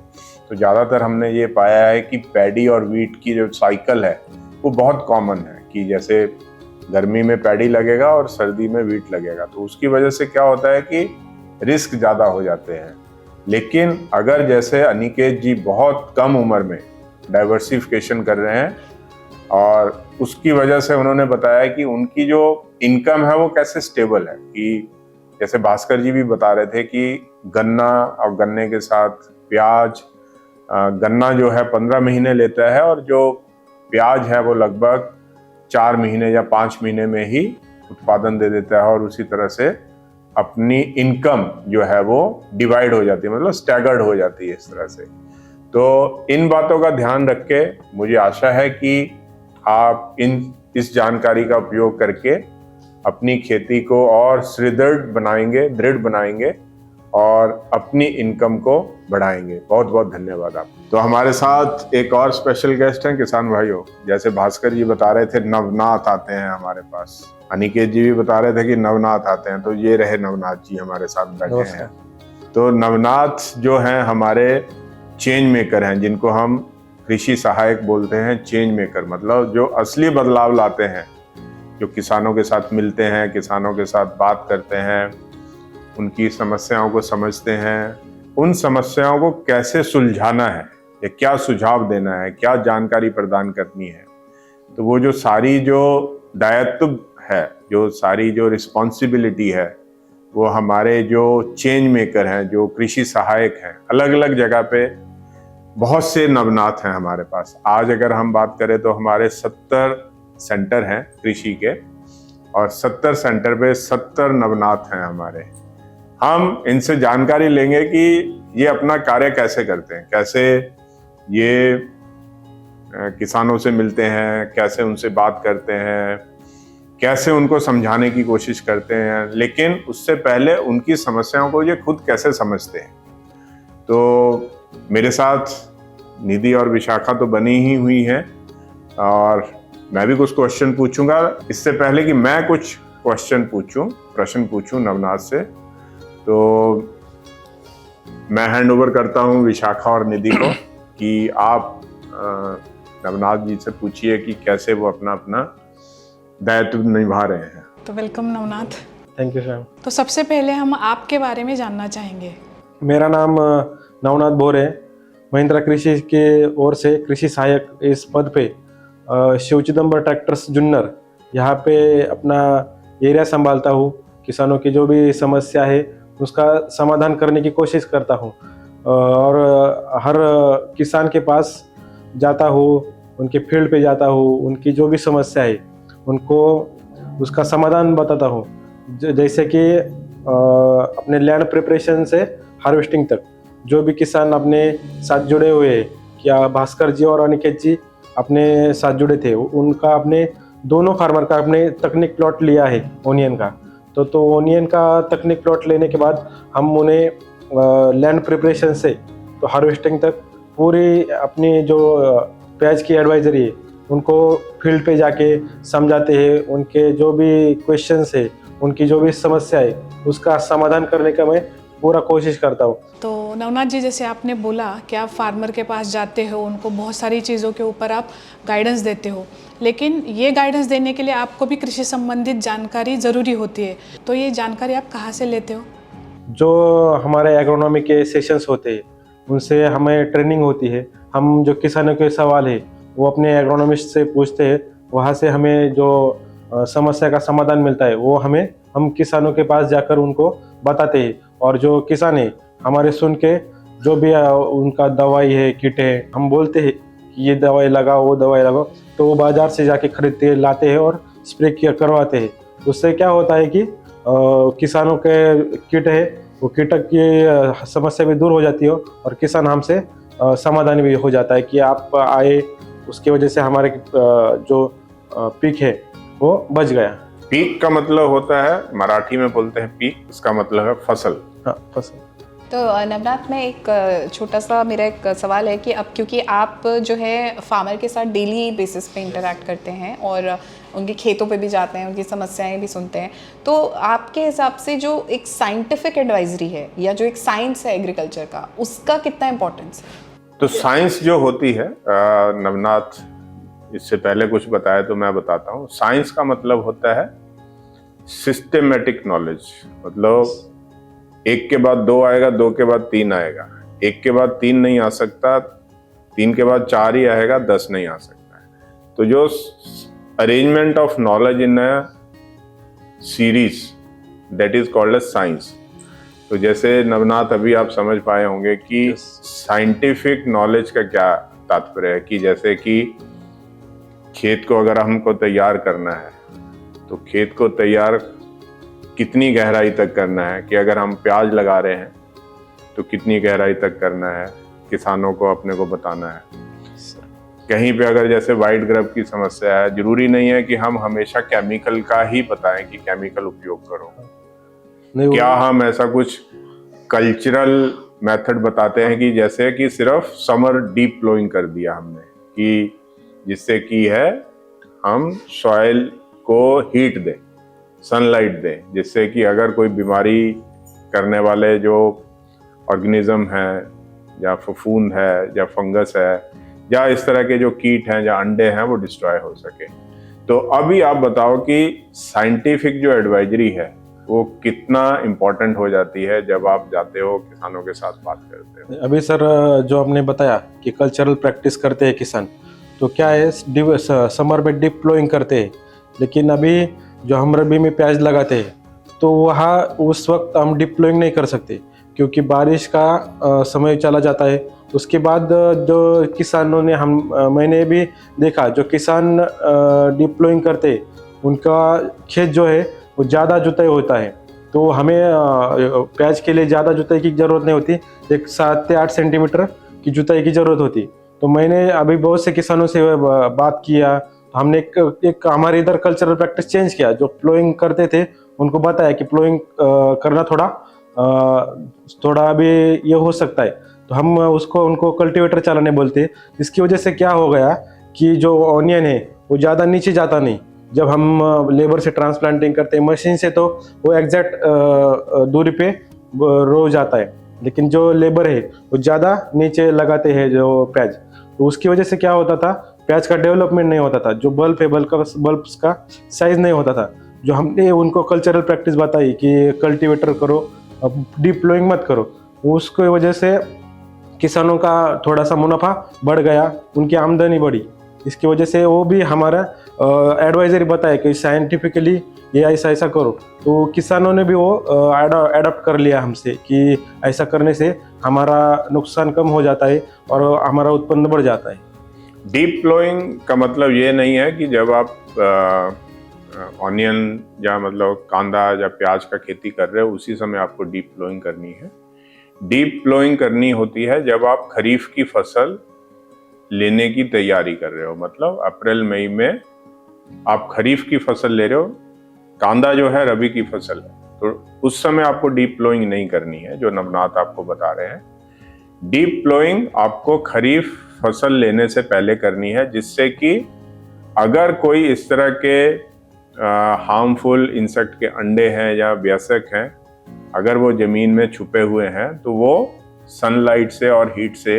तो ज़्यादातर हमने ये पाया है कि पैडी और वीट की जो साइकिल है वो बहुत कॉमन है। कि जैसे गर्मी में पैडी लगेगा और सर्दी में वीट लगेगा, तो उसकी वजह से क्या होता है कि रिस्क ज़्यादा हो जाते हैं। लेकिन अगर जैसे अनिकेत जी बहुत कम उम्र में डाइवर्सिफिकेशन कर रहे हैं, और उसकी वजह से उन्होंने बताया कि उनकी जो इनकम है वो कैसे स्टेबल है। कि जैसे भास्कर जी भी बता रहे थे कि गन्ना और गन्ने के साथ प्याज, गन्ना जो है 15 महीने लेता है और जो प्याज है वो लगभग 4 महीने या 5 महीने में ही उत्पादन दे देता है, और उसी तरह से अपनी इनकम जो है वो डिवाइड हो जाती है, मतलब स्टैगर्ड हो जाती है इस तरह से। तो इन बातों का ध्यान रख के मुझे आशा है कि आप इस जानकारी का उपयोग करके अपनी खेती को और दृढ़ बनाएंगे और अपनी इनकम को बढ़ाएंगे। बहुत बहुत धन्यवाद आप। तो हमारे साथ एक और स्पेशल गेस्ट हैं किसान भाइयों। जैसे भास्कर जी बता रहे थे नवनाथ आते हैं हमारे पास, अनिकेत जी भी बता रहे थे कि नवनाथ आते हैं, तो ये रहे नवनाथ जी हमारे साथ बैठे हैं। तो नवनाथ जो हैं हमारे चेंज मेकर हैं, जिनको हम कृषि सहायक बोलते हैं। चेंज मेकर मतलब जो असली बदलाव लाते हैं, जो किसानों के साथ मिलते हैं, किसानों के साथ बात करते हैं, उनकी समस्याओं को समझते हैं, उन समस्याओं को कैसे सुलझाना है या क्या सुझाव देना है, क्या जानकारी प्रदान करनी है। तो वो जो सारी जो दायित्व है, जो सारी जो रिस्पॉन्सिबिलिटी है, वो हमारे जो चेंज मेकर हैं, जो कृषि सहायक हैं, अलग अलग जगह पे बहुत से नवनाथ हैं हमारे पास। आज अगर हम बात करें तो हमारे 70 सेंटर हैं कृषि के, और 70 सेंटर पे 70 नवनाथ हैं हमारे। हम इनसे जानकारी लेंगे कि ये अपना कार्य कैसे करते हैं, कैसे ये किसानों से मिलते हैं, कैसे उनसे बात करते हैं, कैसे उनको समझाने की कोशिश करते हैं, लेकिन उससे पहले उनकी समस्याओं को ये खुद कैसे समझते हैं। तो मेरे साथ निधि और विशाखा तो बनी ही हुई हैं और मैं भी कुछ क्वेश्चन पूछूंगा। इससे पहले कि मैं कुछ प्रश्न पूछूं नवनाथ से, तो मैं हैंड ओवर करता हूं विशाखा और निधि को कि आप नवनाथ जी से पूछिए कि कैसे वो अपना अपना दायित्व निभा रहे हैं। तो welcome Navnath. Thank you sir. तो सबसे पहले हम आपके बारे में जानना चाहेंगे। मेरा नाम नवनाथ भोर है। महिंद्रा कृषि के ओर से कृषि सहायक इस पद पे शिव चिदम्बर ट्रैक्टर्स जुन्नर यहाँ पे अपना एरिया संभालता हूँ। किसानों की जो भी समस्या है उसका समाधान करने की कोशिश करता हूँ और हर किसान के पास जाता हूँ, उनके फील्ड पे जाता हूँ, उनकी जो भी समस्या है उनको उसका समाधान बताता हूँ। जैसे कि अपने लैंड प्रिपरेशन से हार्वेस्टिंग तक जो भी किसान अपने साथ जुड़े हुए हैं, क्या भास्कर जी और अनिकेत जी अपने साथ जुड़े थे, उनका अपने दोनों फार्मर का अपने तकनीक प्लॉट लिया है ओनियन का। तो ओनियन का तकनीक प्लॉट लेने के बाद हम उन्हें लैंड प्रिपरेशन से तो हार्वेस्टिंग तक पूरी अपनी जो प्याज की एडवाइजरी है उनको फील्ड पे जाके समझाते हैं। उनके जो भी क्वेश्चंस है, उनकी जो भी समस्या है उसका समाधान करने का मैं पूरा कोशिश करता हूँ। तो नवनाथ जी, जैसे आपने बोला कि आप फार्मर के पास जाते हो, उनको बहुत सारी चीज़ों के ऊपर आप गाइडेंस देते हो, लेकिन ये गाइडेंस देने के लिए आपको भी कृषि संबंधित जानकारी ज़रूरी होती है। तो ये जानकारी आप कहाँ से लेते हो? जो हमारे एग्रोनॉमी के सेशंस होते हैं उनसे हमें ट्रेनिंग होती है। हम जो किसानों के सवाल है वो अपने एग्रोनॉमिस्ट से पूछते हैं, वहाँ से हमें जो समस्या का समाधान मिलता है वो हम किसानों के पास जाकर उनको बताते हैं। और जो किसान है हमारे सुन के जो भी उनका दवाई है, किट है, हम बोलते हैं कि ये दवाई लगाओ, वो दवाई लगाओ, तो वो बाजार से जाके खरीदते लाते हैं और स्प्रे करवाते हैं। उससे क्या होता है कि किसानों के किट है वो कीटक की समस्या भी दूर हो जाती है और किसान हमसे समाधान भी हो जाता है कि आप आए, उसकी वजह से हमारे जो पीक है वो बच गया। पीक का मतलब होता है, मराठी में बोलते हैं पीक, इसका मतलब है फसल। हाँ, फसल। तो नवनाथ में एक छोटा सा मेरा एक सवाल है कि अब क्योंकि आप जो है फार्मर के साथ डेली बेसिस पे इंटरेक्ट करते हैं और उनके खेतों पे भी जाते हैं, उनकी समस्याएं भी सुनते हैं, तो आपके हिसाब से जो एक साइंटिफिक एडवाइजरी है या जो एक साइंस है एग्रीकल्चर का, उसका कितना इम्पोर्टेंस है? तो साइंस जो होती है, नवनाथ इससे पहले कुछ बताया तो मैं बताता हूँ। साइंस का मतलब होता है सिस्टेमेटिक नॉलेज, मतलब एक के बाद दो आएगा, दो के बाद तीन आएगा, एक के बाद तीन नहीं आ सकता, तीन के बाद चार ही आएगा, 10 नहीं आ सकता है। तो जो arrangement of knowledge in a series, that is called as science. तो जैसे नवनाथ अभी आप समझ पाए होंगे कि साइंटिफिक नॉलेज का क्या तात्पर्य है, कि जैसे कि खेत को अगर हमको तैयार करना है तो खेत को तैयार कितनी गहराई तक करना है, कि अगर हम प्याज लगा रहे हैं तो कितनी गहराई तक करना है, किसानों को अपने को बताना है। कहीं पे अगर जैसे वाइट ग्रब की समस्या है, जरूरी नहीं है कि हम हमेशा केमिकल का ही बताएं कि केमिकल उपयोग करो। क्या हम ऐसा कुछ कल्चरल मेथड बताते हैं कि जैसे कि सिर्फ समर डीप प्लोइंग कर दिया हमने, कि जिससे की है हम सॉइल को हीट दें, सनलाइट दें, जिससे कि अगर कोई बीमारी करने वाले जो ऑर्गेनिज्म हैं या फफूंद है या फंगस है या इस तरह के जो कीट हैं या अंडे हैं वो डिस्ट्रॉय हो सके। तो अभी आप बताओ कि साइंटिफिक जो एडवाइजरी है वो कितना इम्पोर्टेंट हो जाती है जब आप जाते हो किसानों के साथ बात करते हो। अभी सर जो आपने बताया कि कल्चरल प्रैक्टिस करते हैं किसान, तो क्या है समर में डीप प्लोइंग करते हैं, लेकिन अभी जो हम रबी में प्याज लगाते हैं तो वहाँ उस वक्त हम डीप प्लोइंग नहीं कर सकते क्योंकि बारिश का समय चला जाता है। उसके बाद जो किसानों ने मैंने भी देखा, जो किसान डीप प्लोइंग करते उनका खेत जो है वो ज़्यादा जुताई होता है, तो हमें प्याज के लिए ज़्यादा जुताई की ज़रूरत नहीं होती, एक 7 से 8 सेंटीमीटर की जुताई की ज़रूरत होती। तो मैंने अभी बहुत से किसानों से बात किया, हमने एक हमारे इधर कल्चरल प्रैक्टिस चेंज किया। जो प्लोइंग करते थे उनको बताया कि प्लोइंग करना थोड़ा अभी ये हो सकता है, तो हम उसको उनको कल्टीवेटर चलाने बोलते हैं। इसकी वजह से क्या हो गया कि जो ऑनियन है वो ज़्यादा नीचे जाता नहीं। जब हम लेबर से ट्रांसप्लांटिंग करते हैं मशीन से तो वो एग्जैक्ट दूरी पे रो जाता है, लेकिन जो लेबर है वो ज़्यादा नीचे लगाते हैं जो प्याज। तो उसकी वजह से क्या होता था, प्याज का डेवलपमेंट नहीं होता था, जो बल्ब है बल्ब का साइज नहीं होता था। जो हमने उनको कल्चरल प्रैक्टिस बताई कि कल्टीवेटर करो, अब डीप प्लोइंग मत करो, उसकी वजह से किसानों का थोड़ा सा मुनाफा बढ़ गया, उनकी आमदनी बढ़ी। इसकी वजह से वो भी हमारा एडवाइजरी बताया कि साइंटिफिकली ये ऐसा ऐसा करो, तो किसानों ने भी वो एडॉप्ट कर लिया हमसे कि ऐसा करने से हमारा नुकसान कम हो जाता है और हमारा उत्पन्न बढ़ जाता है। डीप प्लोइंग का मतलब ये नहीं है कि जब आप ऑनियन या मतलब कांदा या प्याज का खेती कर रहे हो उसी समय आपको डीप प्लोइंग करनी है। डीप प्लोइंग करनी होती है जब आप खरीफ की फसल लेने की तैयारी कर रहे हो, मतलब अप्रैल मई में आप खरीफ की फसल ले रहे हो, कांदा जो है रबी की फसल है, तो उस समय आपको डीप प्लोइंग नहीं करनी है जो नवनाथ आपको बता रहे हैं। डीप प्लोइंग आपको खरीफ फसल लेने से पहले करनी है, जिससे कि अगर कोई इस तरह के हार्मफुल इंसेक्ट के अंडे हैं या वयस्क हैं, अगर वो जमीन में छुपे हुए हैं तो वो सनलाइट से और हीट से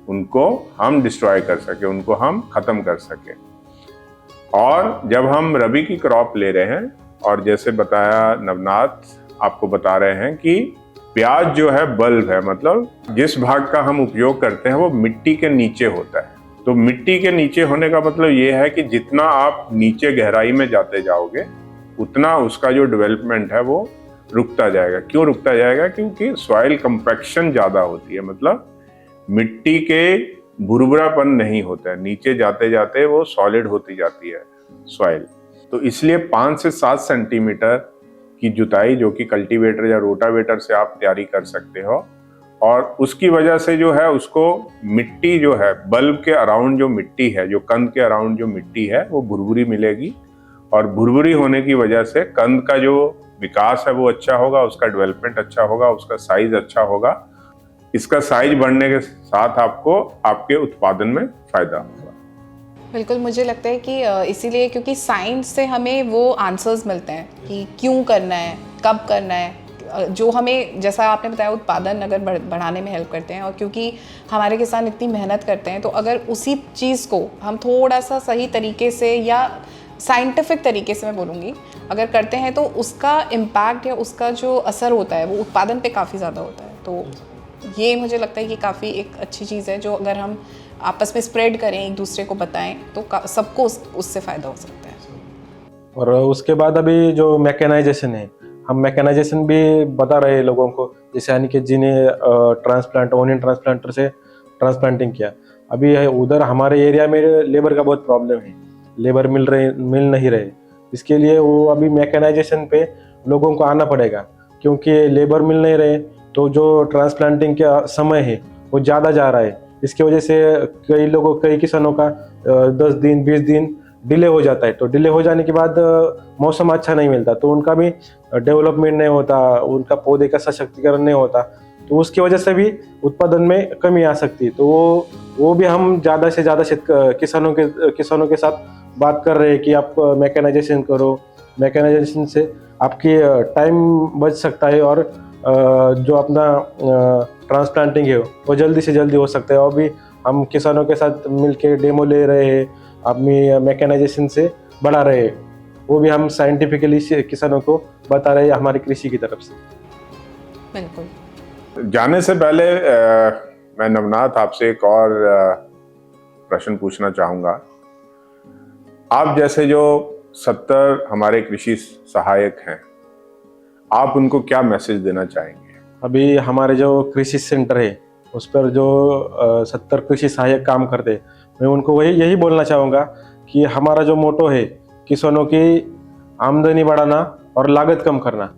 उनको हम डिस्ट्रॉय कर सके, उनको हम खत्म कर सके। और जब हम रबी की क्रॉप ले रहे हैं, और जैसे बताया नवनाथ आपको बता रहे हैं कि प्याज जो है बल्ब है, मतलब जिस भाग का हम उपयोग करते हैं वो मिट्टी के नीचे होता है। तो मिट्टी के नीचे होने का मतलब ये है कि जितना आप नीचे गहराई में जाते जाओगे उतना उसका जो डेवलपमेंट है वो रुकता जाएगा। क्यों रुकता जाएगा? क्योंकि सॉइल कंपैक्शन ज़्यादा होती है, मतलब मिट्टी के भुरभुरापन नहीं होता है, नीचे जाते जाते वो सॉलिड होती जाती है सॉइल। तो इसलिए 5 से 7 सेंटीमीटर की जुताई जो कि कल्टीवेटर या रोटावेटर से आप तैयारी कर सकते हो, और उसकी वजह से जो है उसको मिट्टी जो है बल्ब के अराउंड जो मिट्टी है, जो कंद के अराउंड जो मिट्टी है वो भुरभुरी मिलेगी, और भुरभुरी होने की वजह से कंद का जो विकास है वो अच्छा होगा, उसका डेवलपमेंट अच्छा होगा, उसका साइज अच्छा होगा। इसका साइज बढ़ने के साथ आपको आपके उत्पादन में फायदा होगा। बिल्कुल, मुझे लगता है कि इसीलिए क्योंकि साइंस से हमें वो आंसर्स मिलते हैं कि क्यों करना है, कब करना है, जो हमें जैसा आपने बताया उत्पादन अगर बढ़ाने में हेल्प करते हैं। और क्योंकि हमारे किसान इतनी मेहनत करते हैं, तो अगर उसी चीज़ को हम थोड़ा सा सही तरीके से या साइंटिफिक तरीके से मैं बोलूँगी अगर करते हैं, तो उसका इम्पैक्ट या उसका जो असर होता है वो उत्पादन पे काफ़ी ज़्यादा होता है। तो ये मुझे लगता है कि काफ़ी एक अच्छी चीज़ है, जो अगर हम आपस में स्प्रेड करें, एक दूसरे को बताएं, तो सबको उससे फ़ायदा हो सकता है। और उसके बाद अभी जो मैकेनाइजेशन है, हम मैकेनाइजेशन भी बता रहे हैं लोगों को, जैसे यानी कि जिन्हें ऑनियन ट्रांसप्लांटर से ट्रांसप्लांटिंग किया, अभी उधर हमारे एरिया में लेबर का बहुत प्रॉब्लम है, लेबर मिल नहीं रहे। इसके लिए वो अभी मैकेनाइजेशन पे लोगों को आना पड़ेगा, क्योंकि लेबर मिल नहीं रहे, तो जो ट्रांसप्लांटिंग का समय है वो ज़्यादा जा रहा है। इसकी वजह से कई किसानों का 10 दिन 20 दिन डिले हो जाता है। तो डिले हो जाने के बाद मौसम अच्छा नहीं मिलता, तो उनका भी डेवलपमेंट नहीं होता, उनका पौधे का सशक्तिकरण नहीं होता, तो उसकी वजह से भी उत्पादन में कमी आ सकती है। तो वो भी हम ज़्यादा से ज़्यादा किसानों के साथ बात कर रहे हैं कि आप मैकेनाइजेशन करो। मैकेनाइजेशन से आपकी टाइम बच सकता है, और जो अपना ट्रांसप्लांटिंग है वो जल्दी से जल्दी हो सकता है। और भी हम किसानों के साथ मिलके डेमो ले रहे हैं, अपनी मैकेनाइजेशन से बढ़ा रहे हैं, वो भी हम साइंटिफिकली किसानों को बता रहे हैं हमारी कृषि की तरफ से। बिल्कुल। जाने से पहले मैं नवनाथ आपसे एक और प्रश्न पूछना चाहूँगा। आप जैसे जो 70 हमारे कृषि सहायक हैं, आप उनको क्या मैसेज देना चाहेंगे? अभी हमारे जो कृषि सेंटर है उस पर जो 70 कृषि सहायक काम करते हैं, मैं उनको यही बोलना चाहूँगा कि हमारा जो मोटो है किसानों की आमदनी बढ़ाना और लागत कम करना,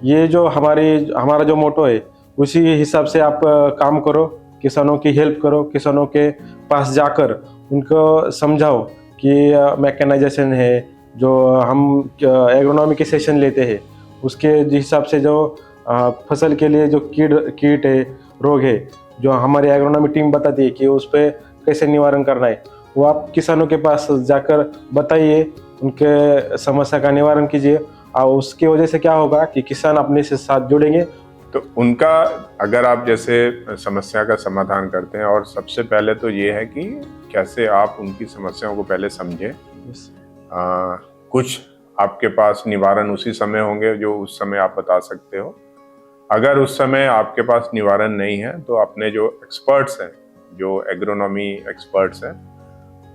ये जो हमारा जो मोटो है उसी हिसाब से आप काम करो, किसानों की हेल्प करो, किसानों के पास जाकर उनको समझाओ कि मैकेनाइजेशन है, जो हम एग्रोनॉमी के सेशन लेते हैं उसके हिसाब से जो फसल के लिए जो कीट है, रोग है, जो हमारी एग्रोनॉमी टीम बताती है कि उस पर कैसे निवारण करना है, वो आप किसानों के पास जाकर बताइए, उनके समस्या का निवारण कीजिए। और उसकी वजह से क्या होगा कि किसान अपने से साथ जुड़ेंगे। तो उनका अगर आप जैसे समस्या का समाधान करते हैं, और सबसे पहले तो ये है कि कैसे आप उनकी समस्याओं को पहले समझें। कुछ आपके पास निवारण उसी समय होंगे जो उस समय आप बता सकते हो। अगर उस समय आपके पास निवारण नहीं है तो अपने जो एक्सपर्ट्स हैं, जो एग्रोनॉमी एक्सपर्ट्स हैं,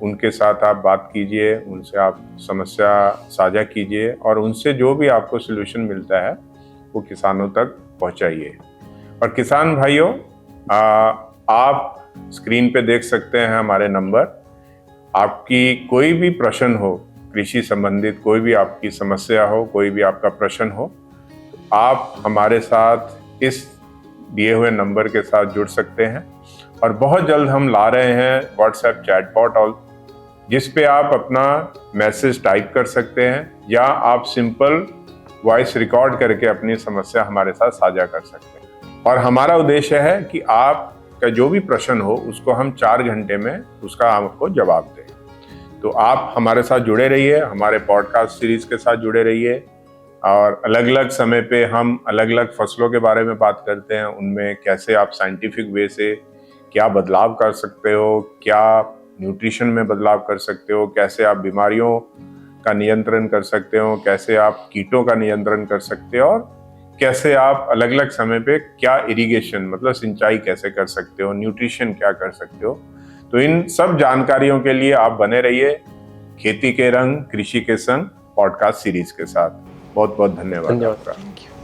उनके साथ आप बात कीजिए, उनसे आप समस्या साझा कीजिए और उनसे जो भी आपको सलूशन मिलता है वो किसानों तक पहुंचाइए। और किसान भाइयों, आप स्क्रीन पे देख सकते हैं हमारे नंबर। आपकी कोई भी प्रश्न हो, कृषि संबंधित कोई भी आपकी समस्या हो, कोई भी आपका प्रश्न हो, आप हमारे साथ इस दिए हुए नंबर के साथ जुड़ सकते हैं। और बहुत जल्द हम ला रहे हैं व्हाट्सएप चैटबॉट, और जिस पे आप अपना मैसेज टाइप कर सकते हैं या आप सिंपल वॉइस रिकॉर्ड करके अपनी समस्या हमारे साथ साझा कर सकते हैं। और हमारा उद्देश्य है कि आपका जो भी प्रश्न हो उसको हम 4 घंटे में उसका आपको जवाब दें। तो आप हमारे साथ जुड़े रहिए, हमारे पॉडकास्ट सीरीज के साथ जुड़े रहिए। और अलग अलग समय पे हम अलग अलग फसलों के बारे में बात करते हैं, उनमें कैसे आप साइंटिफिक वे से क्या बदलाव कर सकते हो, क्या न्यूट्रिशन में बदलाव कर सकते हो, कैसे आप बीमारियों का नियंत्रण कर सकते हो, कैसे आप कीटों का नियंत्रण कर सकते हो, और कैसे आप अलग अलग समय पे क्या इरिगेशन मतलब सिंचाई कैसे कर सकते हो, न्यूट्रिशन क्या कर सकते हो। तो इन सब जानकारियों के लिए आप बने रहिए खेती के रंग कृषि के संग पॉडकास्ट सीरीज के साथ। बहुत बहुत धन्यवाद आपका।